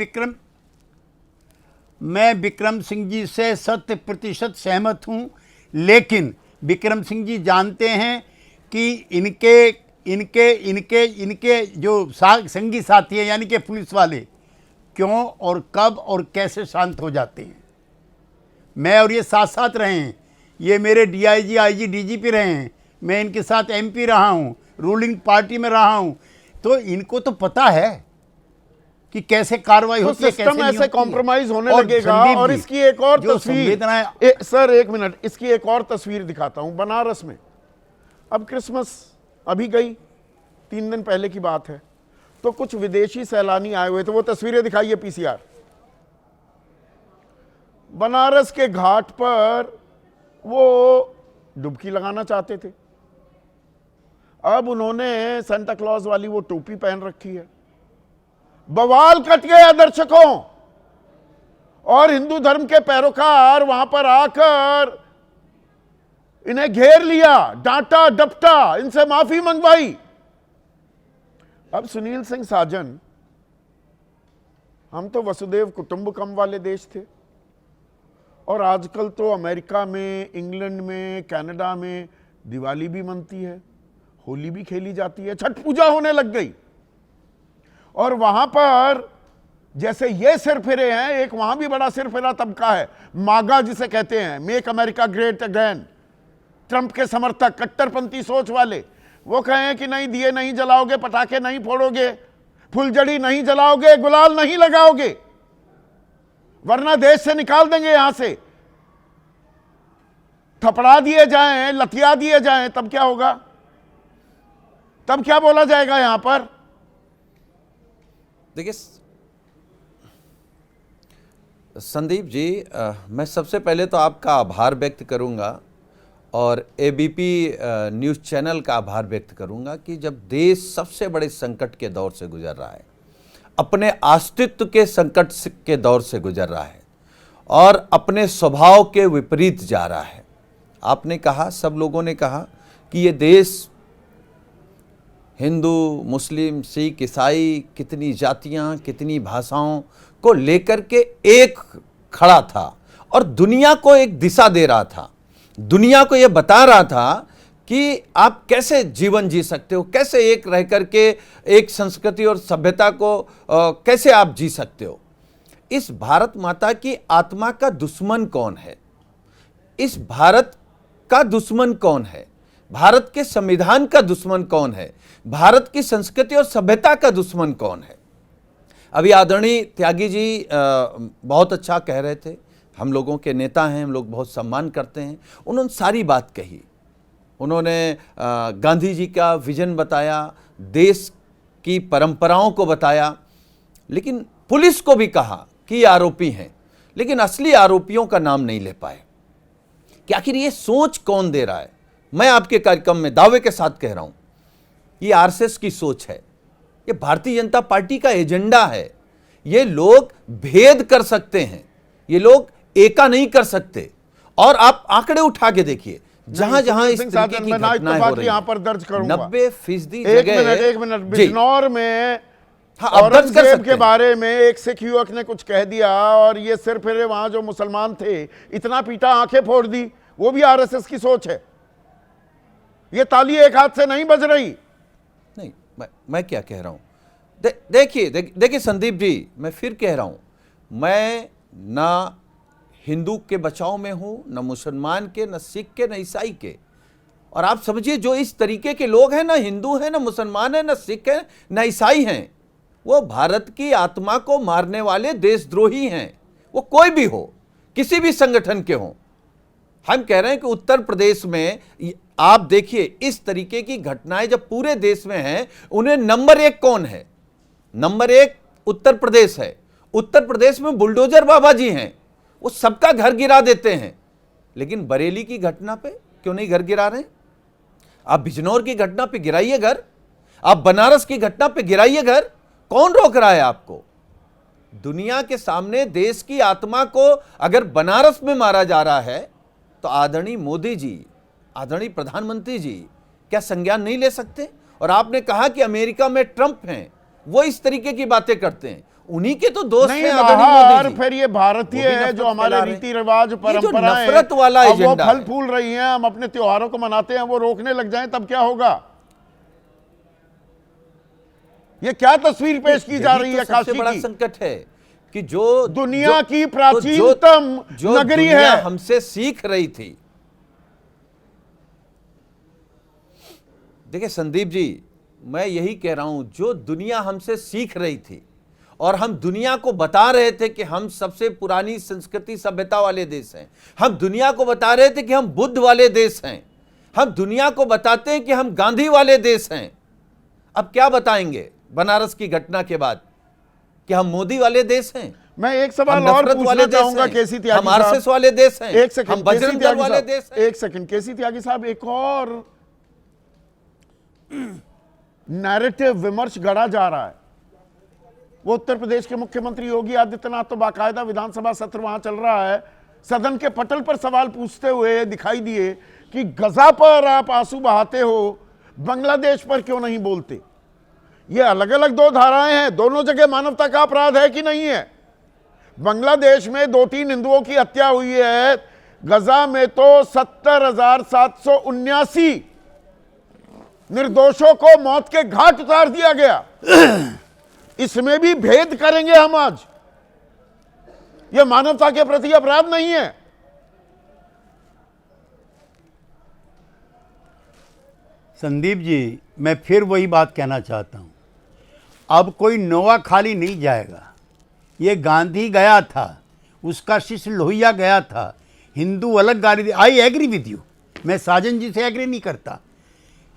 विक्रम सिंह जी से 100% सहमत हूं, लेकिन विक्रम सिंह जी जानते हैं कि इनके जो संगी साथी हैं यानी कि पुलिस वाले क्यों और कब और कैसे शांत हो जाते हैं। मैं और ये साथ साथ रहे हैं, ये मेरे डीआईजी, आईजी, डीजीपी रहे हैं, मैं इनके साथ एमपी रहा हूं, रूलिंग पार्टी में रहा हूं, तो इनको तो पता है कि कैसे कार्रवाई होती है, कैसे नहीं होती है। कॉम्प्रोमाइज होने लगेगा। और इसकी एक और तस्वीर, सर एक मिनट, इसकी एक और तस्वीर दिखाता हूं। बनारस में अब क्रिसमस अभी गई, 3 दिन पहले की बात है, तो कुछ विदेशी सैलानी आए हुए थे, वो तस्वीरें दिखाइए पीसीआर। बनारस के घाट पर वो डुबकी लगाना चाहते थे, अब उन्होंने सांता क्लॉज वाली वो टोपी पहन रखी है। बवाल कट गया दर्शकों, और हिंदू धर्म के पैरोकार वहां पर आकर इन्हें घेर लिया, डांटा डपटा, इनसे माफी मंगवाई। अब सुनील सिंह साजन, हम तो वसुदेव कुटुंबकम वाले देश थे, और आजकल तो अमेरिका में, इंग्लैंड में, कनाडा में दिवाली भी मनती है, होली भी खेली जाती है, छठ पूजा होने लग गई। और वहां पर जैसे ये सिर फिरे हैं, एक वहां भी बड़ा सिर फिरा तबका है, मागा जिसे कहते हैं, make America great again, Trump के समर्थक, कट्टरपंथी सोच वाले। वो कहें कि नहीं दिए नहीं जलाओगे, पटाखे नहीं फोड़ोगे, फुलझड़ी नहीं जलाओगे, गुलाल नहीं लगाओगे, वरना देश से निकाल देंगे यहां से। थपड़ा दिए जाएं, लतिया दिए जाएं, तब क्या होगा? तब क्या बोला जाएगा यहां पर? देखिए संदीप जी, मैं सबसे पहले तो आपका आभार व्यक्त करूंगा और एबीपी न्यूज़ चैनल का आभार व्यक्त करूंगा कि जब देश सबसे बड़े संकट के दौर से गुजर रहा है, अपने अस्तित्व के संकट के दौर से गुजर रहा है और अपने स्वभाव के विपरीत जा रहा है। आपने कहा, सब लोगों ने कहा कि ये देश हिंदू, मुस्लिम, सिख, ईसाई, कितनी जातियां, कितनी भाषाओं को लेकर के एक खड़ा था और दुनिया को एक दिशा दे रहा था, दुनिया को यह बता रहा था कि आप कैसे जीवन जी सकते हो, कैसे एक रह करके एक संस्कृति और सभ्यता को कैसे आप जी सकते हो। इस भारत माता की आत्मा का दुश्मन कौन है? इस भारत का दुश्मन कौन है? भारत के संविधान का दुश्मन कौन है? भारत की संस्कृति और सभ्यता का दुश्मन कौन है? अभी आदरणीय त्यागी जी बहुत अच्छा कह रहे थे, हम लोगों के नेता हैं, हम लोग बहुत सम्मान करते हैं। उन्होंने सारी बात कही, उन्होंने गांधी जी का विजन बताया, देश की परंपराओं को बताया, लेकिन पुलिस को भी कहा कि ये आरोपी हैं, लेकिन असली आरोपियों का नाम नहीं ले पाए कि आखिर ये सोच कौन दे रहा है। मैं आपके कार्यक्रम में दावे के साथ कह रहा हूं, ये आरएसएस की सोच है, ये भारतीय जनता पार्टी का एजेंडा है। ये लोग भेद कर सकते हैं, ये लोग एका नहीं कर सकते। और आप आंकड़े उठा के देखिए, जहां जहां इस तरीके की घटनाएं हो रही हैं, यहां पर दर्ज करूंगा 90% जगह। एक मिनट बिजनौर में हाँ, दर्ज कर सकते के बारे में एक सिख युवक ने कुछ कह दिया और ये सिर फिरे वहां जो मुसलमान थे, इतना पीटा, आंखें फोड़ दी, वो भी आरएसएस की सोच है। ये ताली एक हाथ से नहीं बज रही। नहीं, मैं क्या कह रहा हूं, देखिए संदीप जी, मैं फिर कह रहा हूं, मैं ना हिंदू के बचाव में हूं, न मुसलमान के, न सिख के, न ईसाई के। और आप समझिए जो इस तरीके के लोग हैं, ना हिंदू हैं, ना मुसलमान हैं, ना सिख हैं, ना ईसाई हैं, वो भारत की आत्मा को मारने वाले देशद्रोही हैं। वो कोई भी हो, किसी भी संगठन के हों। हम कह रहे हैं कि उत्तर प्रदेश में आप देखिए इस तरीके की घटनाएं जब पूरे देश में हैं, उन्हें नंबर 1 कौन है? नंबर 1 उत्तर प्रदेश है। उत्तर प्रदेश में बुलडोजर बाबा जी हैं, वो सबका घर गिरा देते हैं। लेकिन बरेली की घटना पे क्यों नहीं घर गिरा रहे? आप बिजनौर की घटना पे गिराइए घर, आप बनारस की घटना पे गिराइए घर। कौन रोक रहा है आपको? दुनिया के सामने देश की आत्मा को अगर बनारस में मारा जा रहा है तो आदरणीय मोदी जी, आदरणीय प्रधानमंत्री जी क्या संज्ञान नहीं ले सकते? और आपने कहा कि अमेरिका में ट्रंप हैं, वो इस तरीके की बातें करते हैं, उन्हीं के तो दोस्त हैं आदरणीय मोदी जी। फिर ये भारतीय है जो हमारे रीति रिवाज परंपराएं नफरत वाला वो एजेंडा फल फूल रही हैं, हम अपने त्योहारों को मनाते हैं, वो रोकने लग जाएं तब क्या होगा? ये क्या तस्वीर पेश की जा रही है? सबसे काशी बड़ा की संकट है कि जो दुनिया की प्राचीनतम नगरी है, हमसे सीख रही थी। देखिए संदीप जी, मैं यही कह रहा हूं, जो दुनिया हमसे सीख रही थी और हम दुनिया को बता रहे थे कि हम सबसे पुरानी संस्कृति सभ्यता वाले देश हैं, हम दुनिया को बता रहे थे कि हम बुद्ध वाले देश हैं, हम दुनिया को बताते हैं कि हम गांधी वाले देश हैं। अब क्या बताएंगे बनारस की घटना के बाद कि हम मोदी वाले देश हैं? मैं एक सवाल और पूछना चाहूंगा केसी त्यागी हम आरएसएस वाले देश हैं, एक सेकंड, हम बजरंग दल वाले देश हैं। एक सेकंड केसी त्यागी साहब, एक और नैरेटिव विमर्श गढ़ा जा रहा है। वो उत्तर प्रदेश के मुख्यमंत्री योगी आदित्यनाथ तो बाकायदा विधानसभा सत्र वहां चल रहा है, सदन के पटल पर सवाल पूछते हुए दिखाई दिए कि गजा पर आप आंसू बहाते हो, बांग्लादेश पर क्यों नहीं बोलते? ये अलग अलग दो धाराएं हैं, दोनों जगह मानवता का अपराध है कि नहीं है? बांग्लादेश में 2-3 हिंदुओं की हत्या हुई है, गजा में तो 70,779 निर्दोषों को मौत के घाट उतार दिया गया। इसमें भी भेद करेंगे हम आज। यह मानवता के प्रति अपराध नहीं है? संदीप जी, मैं फिर वही बात कहना चाहता हूं, अब कोई नोआ खाली नहीं जाएगा। ये गांधी गया था, उसका शिष्य लोहिया गया था, हिंदू अलग गाली दे, आई एग्री विद यू, मैं साजन जी से एग्री नहीं करता।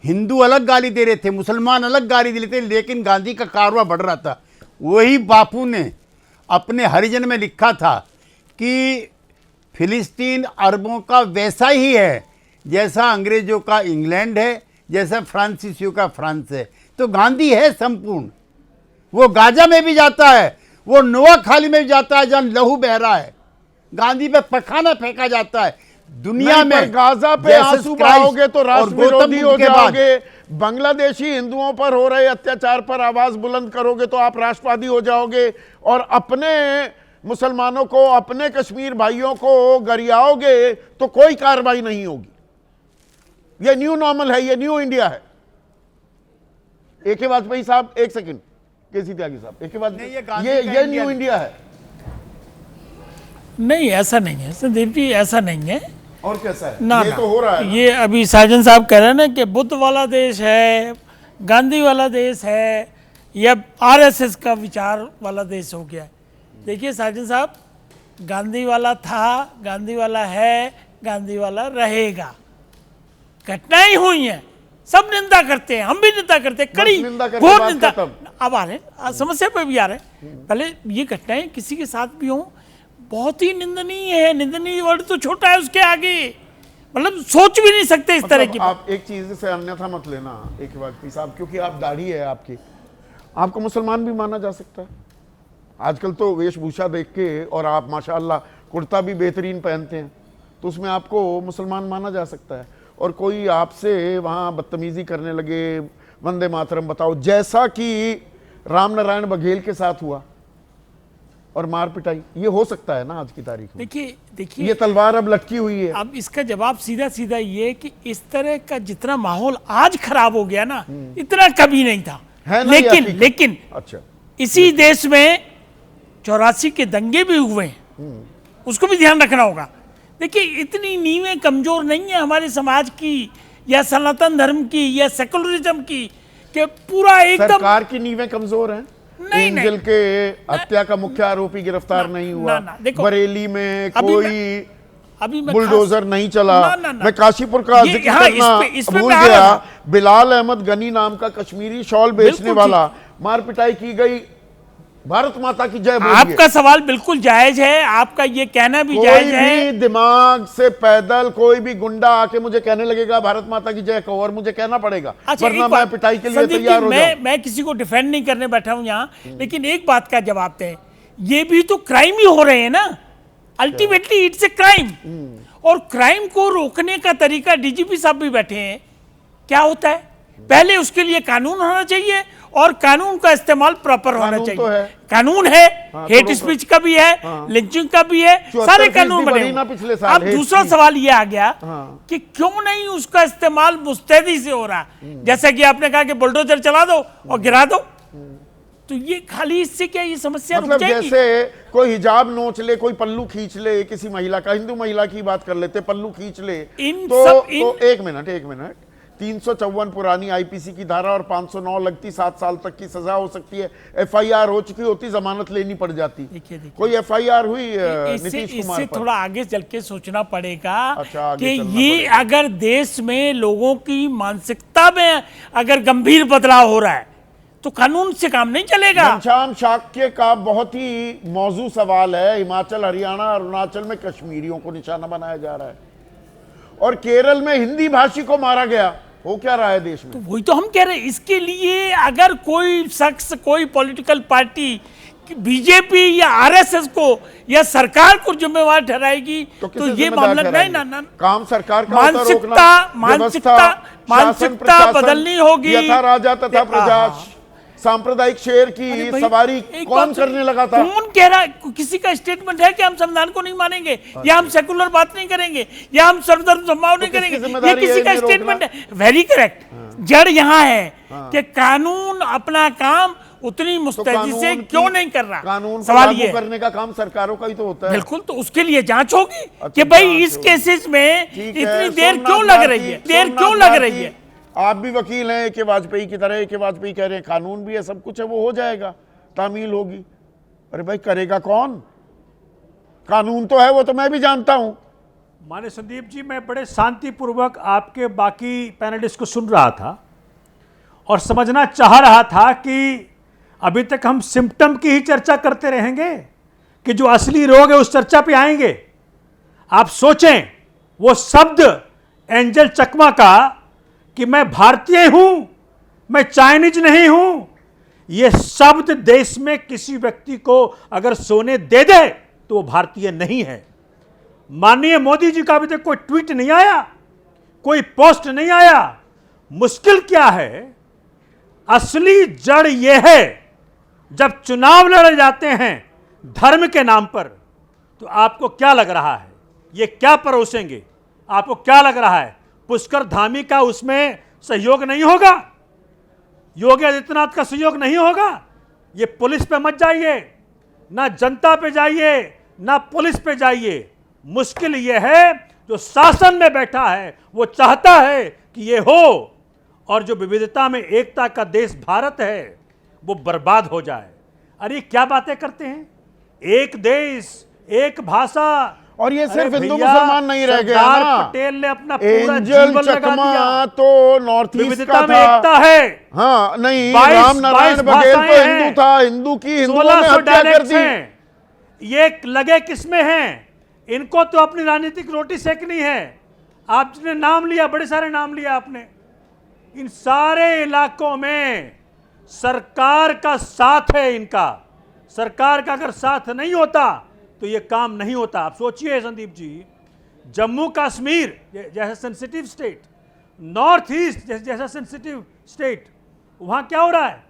हिंदू अलग गाली दे रहे थे, मुसलमान अलग गाली दे रहे थे, लेकिन गांधी का कारवा बढ़ रहा था। वही बापू ने अपने हरिजन में लिखा था कि फिलिस्तीन अरबों का वैसा ही है जैसा अंग्रेजों का इंग्लैंड है, जैसा फ्रांसीसियों का फ्रांस है। तो गांधी है संपूर्ण। वो गाजा में भी जाता है, वो नोआ खाली में भी जाता है जहां लहू बह रहा है, गांधी पे पखाना फेंका जाता है। दुनिया में गाजा पे आंसू बहाओगे तो राष्ट्र विरोधी हो जाओगे, बांग्लादेशी हिंदुओं पर हो रहे अत्याचार पर आवाज बुलंद करोगे तो आप राष्ट्रवादी हो जाओगे, और अपने मुसलमानों को, अपने कश्मीर भाइयों को गरियाओगे तो कोई कार्रवाई नहीं होगी। ये न्यू नॉर्मल है, ये न्यू इंडिया है। ए.के. वाजपेयी साहब, एक सेकंड, केसी त्यागी साहब, ए.के. वाजपेयी, ये न्यू इंडिया है। नहीं, ऐसा नहीं है संदीप जी, ऐसा नहीं है। और कैसा है? ना, ये तो हो रहा है। ये अभी साजन साहब कह रहे हैं ना कि बुद्ध वाला देश है, गांधी वाला देश है, या आरएसएस का विचार वाला देश हो गया। देखिए साजन साहब, गांधी वाला था, गांधी वाला है, गांधी वाला रहेगा। घटनाएं हुई हैं, सब निंदा करते हैं, हम भी निंदा करते हैं, कड़ी घोर निंदा। अब आ रहे हैं, समस्या पे भी आ रहे हैं। पहले ये घटनाएं किसी के साथ भी हों, बहुत ही निंदनीय है। निंदनीय वर्ड तो छोटा है उसके आगे, मतलब सोच भी नहीं सकते इस तरह की। आप एक चीज से अन्यथा मत लेना एक वाजपेयी साहब, क्योंकि आप दाढ़ी है आपकी, आपको मुसलमान भी माना जा सकता है। आजकल तो वेशभूषा देख के, और आप माशाअल्लाह कुर्ता भी बेहतरीन पहनते हैं, तो उसमें आपको मुसलमान माना जा सकता है। और कोई आपसे वहाँ बदतमीजी करने लगे, वंदे मातरम बताओ, जैसा कि राम नारायण बघेल के साथ हुआ, और मार पिटाई, ये हो सकता है ना आज की तारीख में? देखिए ये तलवार अब लटकी हुई है। अब इसका जवाब सीधा सीधा ये कि इस तरह का जितना माहौल आज खराब हो गया ना, इतना कभी नहीं था। है ना, ये हकीकत। लेकिन अच्छा, इसी देश में 84 के दंगे भी हुए हैं, उसको भी ध्यान रखना होगा। देखिए इतनी नींवें कमजोर नहीं है हमारे समाज की या सनातन धर्म की या सेकुलरिज्म की कि पूरा एकदम सरकार की नींवें कमजोर हैं। नहीं, एंजल के हत्या का मुख्य आरोपी गिरफ्तार नहीं हुआ। देखो, बरेली में अभी कोई मैं बुलडोजर नहीं चला। ना। मैं काशीपुर का ये- जिक्र हाँ, करना इसमें भूल मैं आ रहा गया। था। बिलाल अहमद गनी नाम का कश्मीरी शॉल बेचने बिल्कुल वाला, मार पिटाई की गई, भारत माता की जय बोलिए। आपका सवाल बिल्कुल जायज है, आपका ये कहना भी जायज कोई है। भी दिमाग से पैदल कोई भी गुंडा आके मुझे कहने लगेगा भारत माता की जय कहो, और मुझे कहना पड़ेगा, अच्छा, वरना एक मैं बात, पिटाई के लिए संदीप जी, तैयार हो जाऊं। मैं किसी को डिफेंड नहीं करने बैठा हूं यहाँ, लेकिन एक बात का जवाब दें, ये भी तो क्राइम ही हो रहे हैं ना। अल्टीमेटली इट्स ए क्राइम, और क्राइम को रोकने का तरीका, डीजीपी साहब भी बैठे हैं, क्या होता है? पहले उसके लिए कानून होना चाहिए और कानून का इस्तेमाल प्रॉपर होना कानून चाहिए। तो है। कानून है, हाँ, हेट तो स्पीच का भी है, लिंचिंग का भी है, 74% सारे कानून बने बढ़ी ना हुए। पिछले साल अब hate दूसरा speech। सवाल ये आ गया हाँ। कि क्यों नहीं उसका इस्तेमाल मुस्तैदी से हो रहा, जैसा कि आपने कहा कि बुलडोजर चला दो और गिरा दो, तो ये खाली इससे क्या ये समस्या रुक मतलब जाएगी? जैसे कोई हिजाब नोच ले, कोई पल्लू खींच ले, किसी महिला का, हिंदू महिला की बात कर लेते, पल्लू खींच ले, तो एक मिनट 354 पुरानी आईपीसी की धारा और 509 लगती, 7 साल तक की सजा हो सकती है। एफआईआर हो चुकी होती, जमानत लेनी पड़ जाती। देखिए कोई एफआईआर हुई नीतीश कुमार इससे पर? थोड़ा आगे चल के सोचना पड़ेगा अच्छा, आगे कि चलना ये पड़ेगा। अगर देश में लोगों की मानसिकता में अगर गंभीर बदलाव हो रहा है तो कानून से काम नहीं चलेगा। घनश्याम शाक्य का बहुत ही मौजू सवाल है। हिमाचल, हरियाणा, अरुणाचल में कश्मीरियों को निशाना बनाया जा रहा है, और केरल में हिंदी भाषी को मारा गया। हो क्या रहा है देश में? तो वही तो हम कह रहे हैं, इसके लिए अगर कोई शख्स, कोई पॉलिटिकल पार्टी बीजेपी या आरएसएस को या सरकार को जिम्मेवार ठहराएगी तो ये मामला नहीं। काम सरकार का होता है रोकना, मानसिकता बदलनी होगी। यथा राजा तथा प्रजा, सांप्रदायिक शेर की सवारी कौन करने लगा था? कौन कह रहा है? किसी का स्टेटमेंट है कि हम संविधान को नहीं मानेंगे, या हम सेकुलर बात नहीं करेंगे, या हम सर्वधर्म समभाव नहीं करेंगे, ये किसी का स्टेटमेंट है? Very correct. जड़ यहाँ है कि कानून अपना काम उतनी मुस्तैदी से क्यों नहीं कर रहा। कानून सवाल लागू ये करने का काम सरकारों का ही तो होता है। बिल्कुल, तो उसके लिए जांच होगी कि अच्छा, भाई जांच इस होगी। केसेस में ठीक है, इतनी देर सोमनाथ क्यों लग भारती, रही है, देर सोमनाथ क्यों लग भारती, रही है? आप भी वकील हैं कि वाजपेयी की तरह, कि वाजपेयी कह रहे हैं कानून भी है, सब कुछ है, वो हो जाएगा, तामील होगी। अरे भाई करेगा कौन? कानून तो है, वो तो मैं भी जानता हूं। माने संदीप जी, मैं बड़े शांतिपूर्वक आपके बाकी पैनलिस्ट को सुन रहा था और समझना चाह रहा था कि अभी तक हम सिम्टम की ही चर्चा करते रहेंगे कि जो असली रोग है उस चर्चा पे आएंगे। आप सोचें वो शब्द एंजल चकमा का कि मैं भारतीय हूं, मैं चाइनीज नहीं हूं, यह शब्द देश में किसी व्यक्ति को अगर सोने दे दे तो वो भारतीय नहीं है। माननीय मोदी जी का अभी तक कोई ट्वीट नहीं आया, कोई पोस्ट नहीं आया। मुश्किल क्या है? असली जड़ यह है, जब चुनाव लड़े जाते हैं धर्म के नाम पर, तो आपको क्या लग रहा है ये क्या परोसेंगे? आपको क्या लग रहा है पुष्कर धामी का उसमें सहयोग नहीं होगा? योगी आदित्यनाथ का सहयोग नहीं होगा? ये पुलिस पे मत जाइए, ना जनता पे जाइए, ना पुलिस पे जाइए। मुश्किल ये है जो शासन में बैठा है वो चाहता है कि ये हो, और जो विविधता में एकता का देश भारत है वो बर्बाद हो जाए। अरे क्या बातें करते हैं, एक देश एक भाषा। और ये सिर्फ हिंदू मुसलमान नहीं रह गया ना, पटेल ने अपना पूरा एंजल जीवन लगा चकमा दिया। तो नॉर्थ ईस्ट विविधता का में था। एकता है। हाँ नहीं, 22 राम नारायण बघेल तो भाषाएं हिंदू हैं। था, हिंदू की हिंदुओं ने 1600 हत्या कर डायलेक्ट्स दी। हैं। ये लगे किसमें हैं? इनको तो अपनी राजनीतिक रोटी सेकनी है। आप जिसने नाम लिया, बड़े सारे नाम लिया आपने, इन सारे इलाकों में सरकार का साथ है इनका। सरकार का अगर साथ नहीं होता तो ये काम नहीं होता। आप सोचिए संदीप जी, जम्मू कश्मीर जैसा सेंसिटिव स्टेट, नॉर्थ ईस्ट जैसा सेंसिटिव स्टेट, वहां क्या हो रहा है?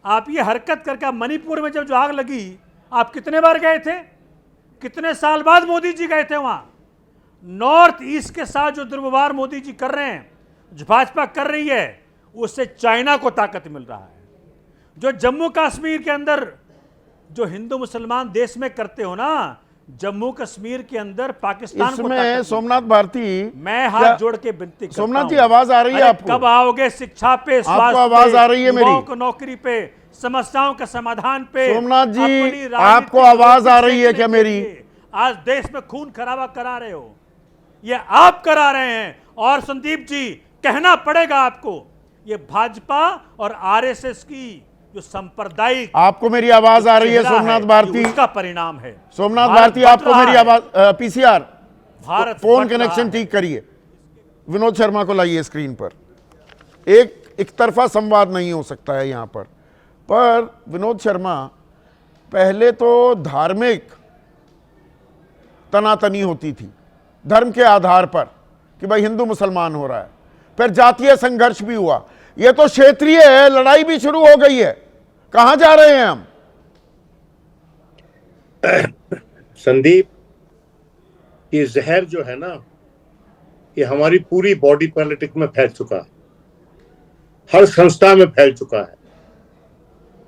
आप ये हरकत करके, मणिपुर में जब जो आग लगी, आप कितने बार गए थे? कितने साल बाद मोदी जी गए थे वहां? नॉर्थ ईस्ट के साथ जो दुर्व्यवहार मोदी जी कर रहे हैं, जो भाजपा कर रही है, उससे चाइना को ताकत मिल रहा है। जो जम्मू कश्मीर के अंदर जो हिंदू मुसलमान देश में करते हो ना, जम्मू कश्मीर के अंदर पाकिस्तान को इसमें सोमनाथ भारती, मैं हाथ जोड़ के विनती करता सोमनाथ जी हूं, आवाज आ रही है आपको? कब आओगे शिक्षा पे, आपको आवाज आ रही है मेरी? युवाओं को नौकरी पे, समस्याओं के समाधान पे? सोमनाथ जी, अपनी राजनीतिक आपको आवाज आ रोटी रही है क्या सेकने के मेरी? लिए आज देश में खून खराबा करा रहे हो, ये आप करा रहे हैं। और संदीप जी, कहना पड़ेगा आपको, ये भाजपा और आरएसएस की जो सांप्रदायिक, आपको मेरी आवाज आ रही है सोमनाथ भारती? उसका परिणाम है। सोमनाथ भारती, आपको मेरी आवाज? पीसीआर भारत फोन कनेक्शन ठीक करिए। विनोद शर्मा को लाइए स्क्रीन पर। एक तरफा संवाद नहीं हो सकता है यहां पर विनोद शर्मा, पहले तो धार्मिक तनातनी होती थी, धर्म के आधार पर कि भाई हिंदू मुसलमान हो रहा है, फिर जातीय संघर्ष भी हुआ, ये तो क्षेत्रीय है, लड़ाई भी शुरू हो गई है। कहां जा रहे हैं हम? संदीप, ये जहर जो है ना, ये हमारी पूरी बॉडी पॉलिटिक्स में फैल चुका है, हर संस्था में फैल चुका है,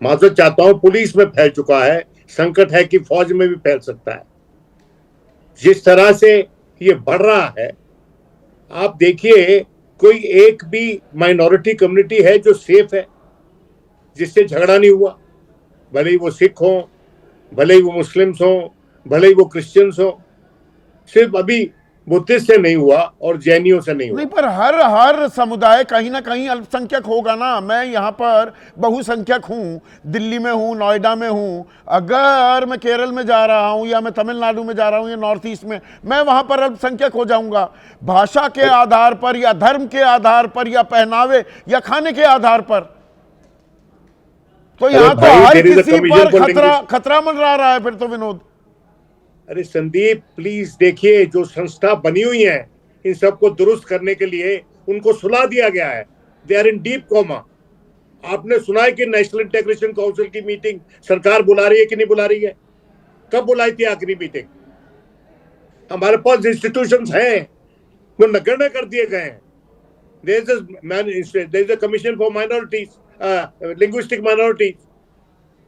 माजरत चाहता हूं पुलिस में फैल चुका है, संकट है कि फौज में भी फैल सकता है। जिस तरह से ये बढ़ रहा है, आप देखिए, कोई एक भी माइनॉरिटी कम्युनिटी है जो सेफ है, जिससे झगड़ा नहीं हुआ, भले ही वो सिख हो, भले ही वो मुस्लिम्स हो, भले ही वो क्रिश्चियंस हो, सिर्फ अभी बुद्धिस्ट से नहीं हुआ और जैनियों से नहीं हुआ। नहीं, पर हर समुदाय कहीं ना कहीं अल्पसंख्यक होगा ना। मैं यहाँ पर बहुसंख्यक हूँ, दिल्ली में हूँ, नोएडा में हूँ, अगर मैं केरल में जा रहा हूँ या मैं तमिलनाडु में जा रहा हूँ या नॉर्थ ईस्ट में, मैं वहाँ पर अल्पसंख्यक हो जाऊँगा। भाषा के आधार पर या धर्म के आधार पर या पहनावे या खाने के आधार पर, तो यहाँ तो हर किसी पर खतरा मंडरा रहा है फिर तो। विनोद, अरे संदीप, प्लीज देखिए, जो संस्था बनी हुई है इन सबको दुरुस्त करने के लिए, उनको सुला दिया गया है। They are in deep coma. आपने सुना है कि नेशनल इंटीग्रेशन काउंसिल की मीटिंग सरकार बुला रही है कि नहीं बुला रही है? कब बुलाई थी आखिरी मीटिंग? हमारे पास इंस्टीट्यूशंस हैं, वो नगण्य कर दिए गए हैं। There is a commission for minorities, linguistic minorities,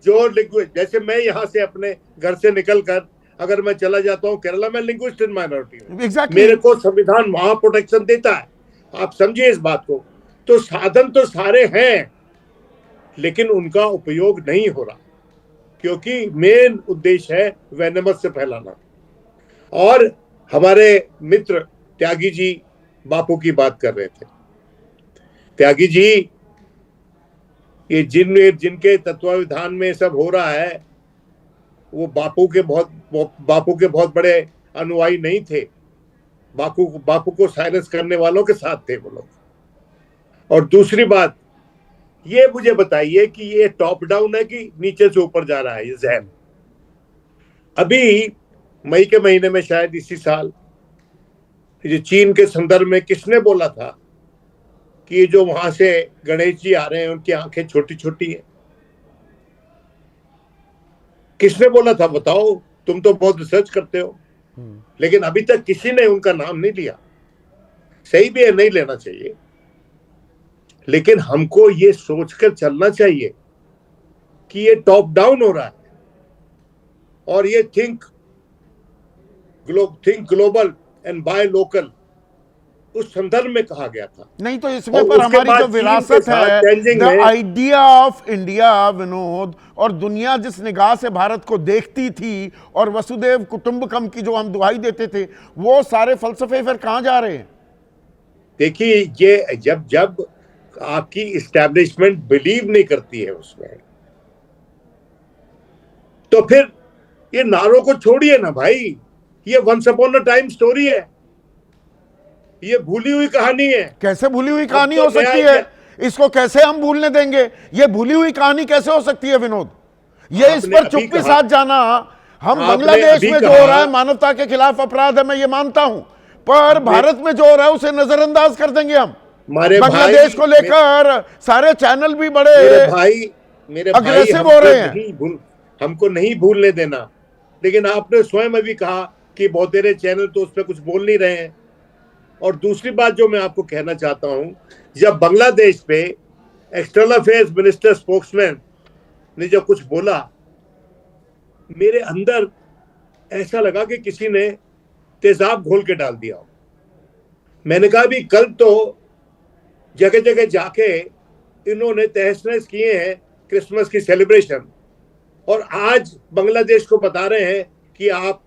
जो जैसे मैं यहाँ से अपने घर से निकलकर अगर मैं चला जाता हूँ केरला में, लिंग्विस्टिक माइनॉरिटी हूँ, मेरे को संविधान वहां प्रोटेक्शन देता है। आप समझिए इस बात को। तो साधन तो सारे हैं, लेकिन उनका उपयोग नहीं हो रहा, क्योंकि मेन उद्देश्य है वेनमस से फैलाना। और हमारे मित्र त्यागी जी बापू की बात कर रहे थे। त्यागी जी, ये जिनके तत्वावधान में सब हो रहा है, वो बापू के बहुत बड़े अनुयायी नहीं थे। बापू को साइलेंस करने वालों के साथ थे वो लोग। और दूसरी बात, ये मुझे बताइए कि ये टॉप डाउन है कि नीचे से ऊपर जा रहा है ये जहन? अभी मई के महीने में शायद इसी साल, ये चीन के संदर्भ में किसने बोला था कि जो वहां से गणेश जी आ रहे हैं उनकी आंखें छोटी छोटी हैं? किसने बोला था बताओ? तुम तो बहुत रिसर्च करते हो, लेकिन अभी तक किसी ने उनका नाम नहीं लिया। सही भी है, नहीं लेना चाहिए, लेकिन हमको ये सोचकर चलना चाहिए कि ये टॉप डाउन हो रहा है, और ये think global and by local उस संदर्भ में कहा गया था। नहीं तो इसमें पर हमारी जो विरासत है, the idea of India, Vinod, और दुनिया जिस निगाह से भारत को देखती थी और वसुदेव कुटुंबकम की जो हम दुहाई देते थे, वो सारे फलसफे फिर कहां जा रहे हैं? देखिए, ये जब आपकी इस्टेब्लिशमेंट बिलीव नहीं करती है उसमें, तो फिर ये नारों को छोड़िए ना भाई। ये once upon a time story है, ये भूली हुई कहानी है। कैसे भूली हुई कहानी हो सकती है? इसको कैसे हम भूलने देंगे? ये भूली हुई कहानी कैसे हो सकती है विनोद? ये इस पर चुप्पी साथ जाना, हम बांग्लादेश में जो हो रहा है मानवता के खिलाफ अपराध है, मैं ये मानता हूं, पर भारत में जो हो रहा है उसे नजरअंदाज कर देंगे हम। बांग्लादेश को लेकर सारे चैनल भी बड़े मेरे भाई अग्रेसिव हो रहे हैं। हमको नहीं भूलने देना। लेकिन आपने स्वयं अभी कहा कि बहुतेरे चैनल तो उस पर कुछ बोल नहीं रहे हैं। और दूसरी बात जो मैं आपको कहना चाहता हूं, जब बांग्लादेश पे एक्सटर्नल अफेयर्स मिनिस्टर स्पोक्समैन ने जब कुछ बोला, मेरे अंदर ऐसा लगा कि किसी ने तेजाब घोल के डाल दिया हो। मैंने कहा भी कल तो जगह जगह जाके इन्होंने तहस नहस किए हैं क्रिसमस की सेलिब्रेशन, और आज बांग्लादेश को बता रहे हैं कि आप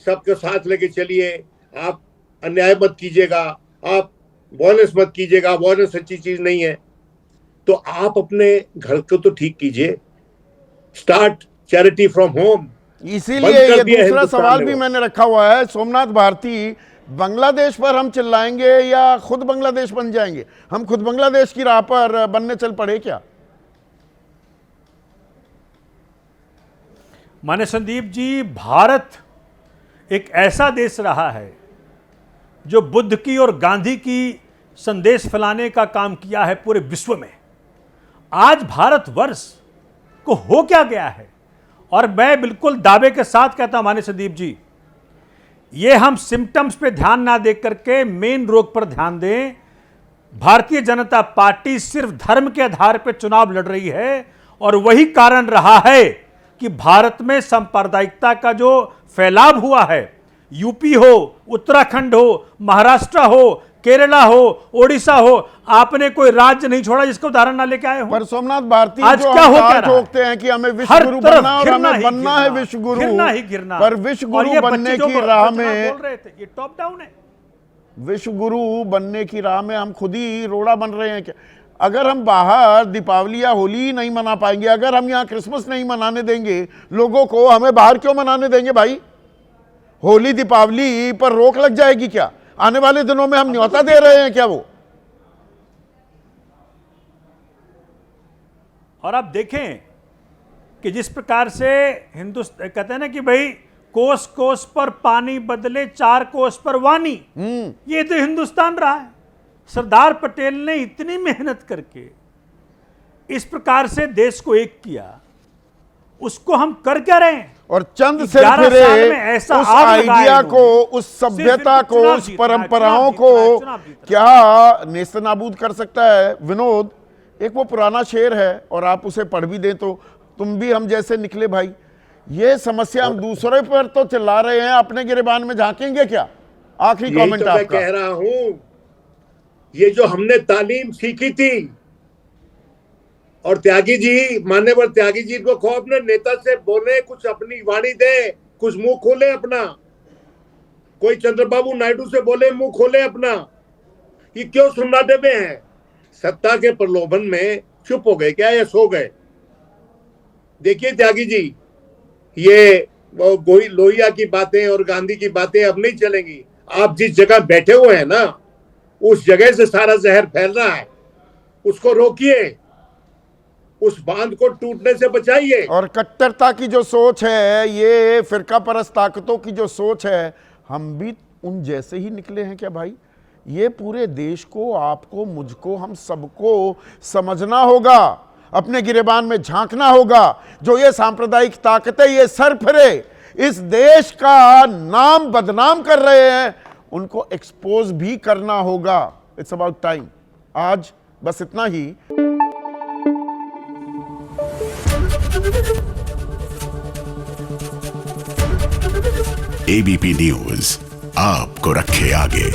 सबके साथ लेके चलिए, आप अन्याय मत कीजिएगा, आप वायलेंस मत कीजिएगा, वायलेंस अच्छी चीज नहीं है। तो आप अपने घर को तो ठीक कीजिए, स्टार्ट चैरिटी फ्रॉम होम। इसीलिए ये दूसरा सवाल भी मैंने रखा हुआ है, सोमनाथ भारती, बांग्लादेश पर हम चिल्लाएंगे या खुद बांग्लादेश बन जाएंगे? हम खुद बांग्लादेश की राह पर बनने चल पड़े क्या? माने संदीप जी, भारत एक ऐसा देश रहा है जो बुद्ध की और गांधी की संदेश फैलाने का काम किया है पूरे विश्व में। आज भारतवर्ष को हो क्या गया है, और मैं बिल्कुल दावे के साथ कहता हूं माने संदीप जी, ये हम सिम्टम्स पे ध्यान ना दे करके मेन रोग पर ध्यान दें। भारतीय जनता पार्टी सिर्फ धर्म के आधार पर चुनाव लड़ रही है, और वही कारण रहा है कि भारत में सांप्रदायिकता का जो फैलाव हुआ है, यूपी हो, उत्तराखंड हो, महाराष्ट्र हो, केरला हो, ओडिशा हो, आपने कोई राज्य नहीं छोड़ा जिसको उदाहरण ना लेके आए हो। पर सोमनाथ भारती आज जो क्या हो क्या ठोकते हैं कि हमें विश्व गुरु बनना और हमें बनना है विश्व गुरु, पर विश्व गुरु बनने की राह में, बोल रहे थे ये टॉप डाउन है, विश्व गुरु बनने की राह में हम खुद ही रोड़ा बन रहे हैं क्या? अगर हम बाहर दीपावली या होली नहीं मना पाएंगे, अगर हम यहाँ क्रिसमस नहीं मनाने देंगे लोगों को, हमें बाहर क्यों मनाने देंगे भाई? होली दीपावली पर रोक लग जाएगी क्या? आने वाले दिनों में हम न्योता दे रहे हैं क्या वो? और आप देखें कि जिस प्रकार से हिंदुस्तान कहते हैं ना कि भाई कोस कोस पर पानी बदले 4 कोस पर वानी, ये तो हिंदुस्तान रहा है। सरदार पटेल ने इतनी मेहनत करके इस प्रकार से देश को एक किया, उसको हम कर क्या रहे हैं? और चंद से फिरे उस आइडिया को, उस सभ्यता को, उस परंपराओं को क्या नेस्तनाबूद कर सकता है? विनोद, एक वो पुराना शेर है और आप उसे पढ़ भी दें तो, तुम भी हम जैसे निकले भाई। ये समस्या हम दूसरे पर तो चिल्ला रहे हैं, अपने गिरेबान में झांकेंगे क्या? आखिरी कमेंट आपका। मैं कह रहा हूं, ये जो हमने तालीम सीखी थी, और त्यागी जी, मान्यवर त्यागी जी को खो अपने नेता से बोले, कुछ अपनी वाणी दे, कुछ मुंह खोले अपना। कोई चंद्रबाबू नायडू से बोले, मुंह खोले अपना। ये क्यों सन्नाटे में है? सत्ता के प्रलोभन में चुप हो गए क्या या सो गए? देखिए त्यागी जी, ये लोहिया की बातें और गांधी की बातें अब नहीं चलेंगी। आप जिस जगह बैठे हुए हैं ना, उस जगह से सारा जहर फैल रहा है, उसको रोकिए, उस बांध को टूटने से बचाइए। और कट्टरता की जो सोच है, ये फिरका परस्त ताकतों की जो सोच है, हम भी उन जैसे ही निकले हैं क्या भाई? ये पूरे देश को, आपको, मुझको, हम सबको समझना होगा, अपने गिरेबान में झांकना होगा। जो ये सांप्रदायिक ताकतें ये सर फिरे इस देश का नाम बदनाम कर रहे हैं, उनको एक्सपोज भी करना होगा। It's about time. आज बस इतना ही। एबीपी न्यूज आपको रखे आगे।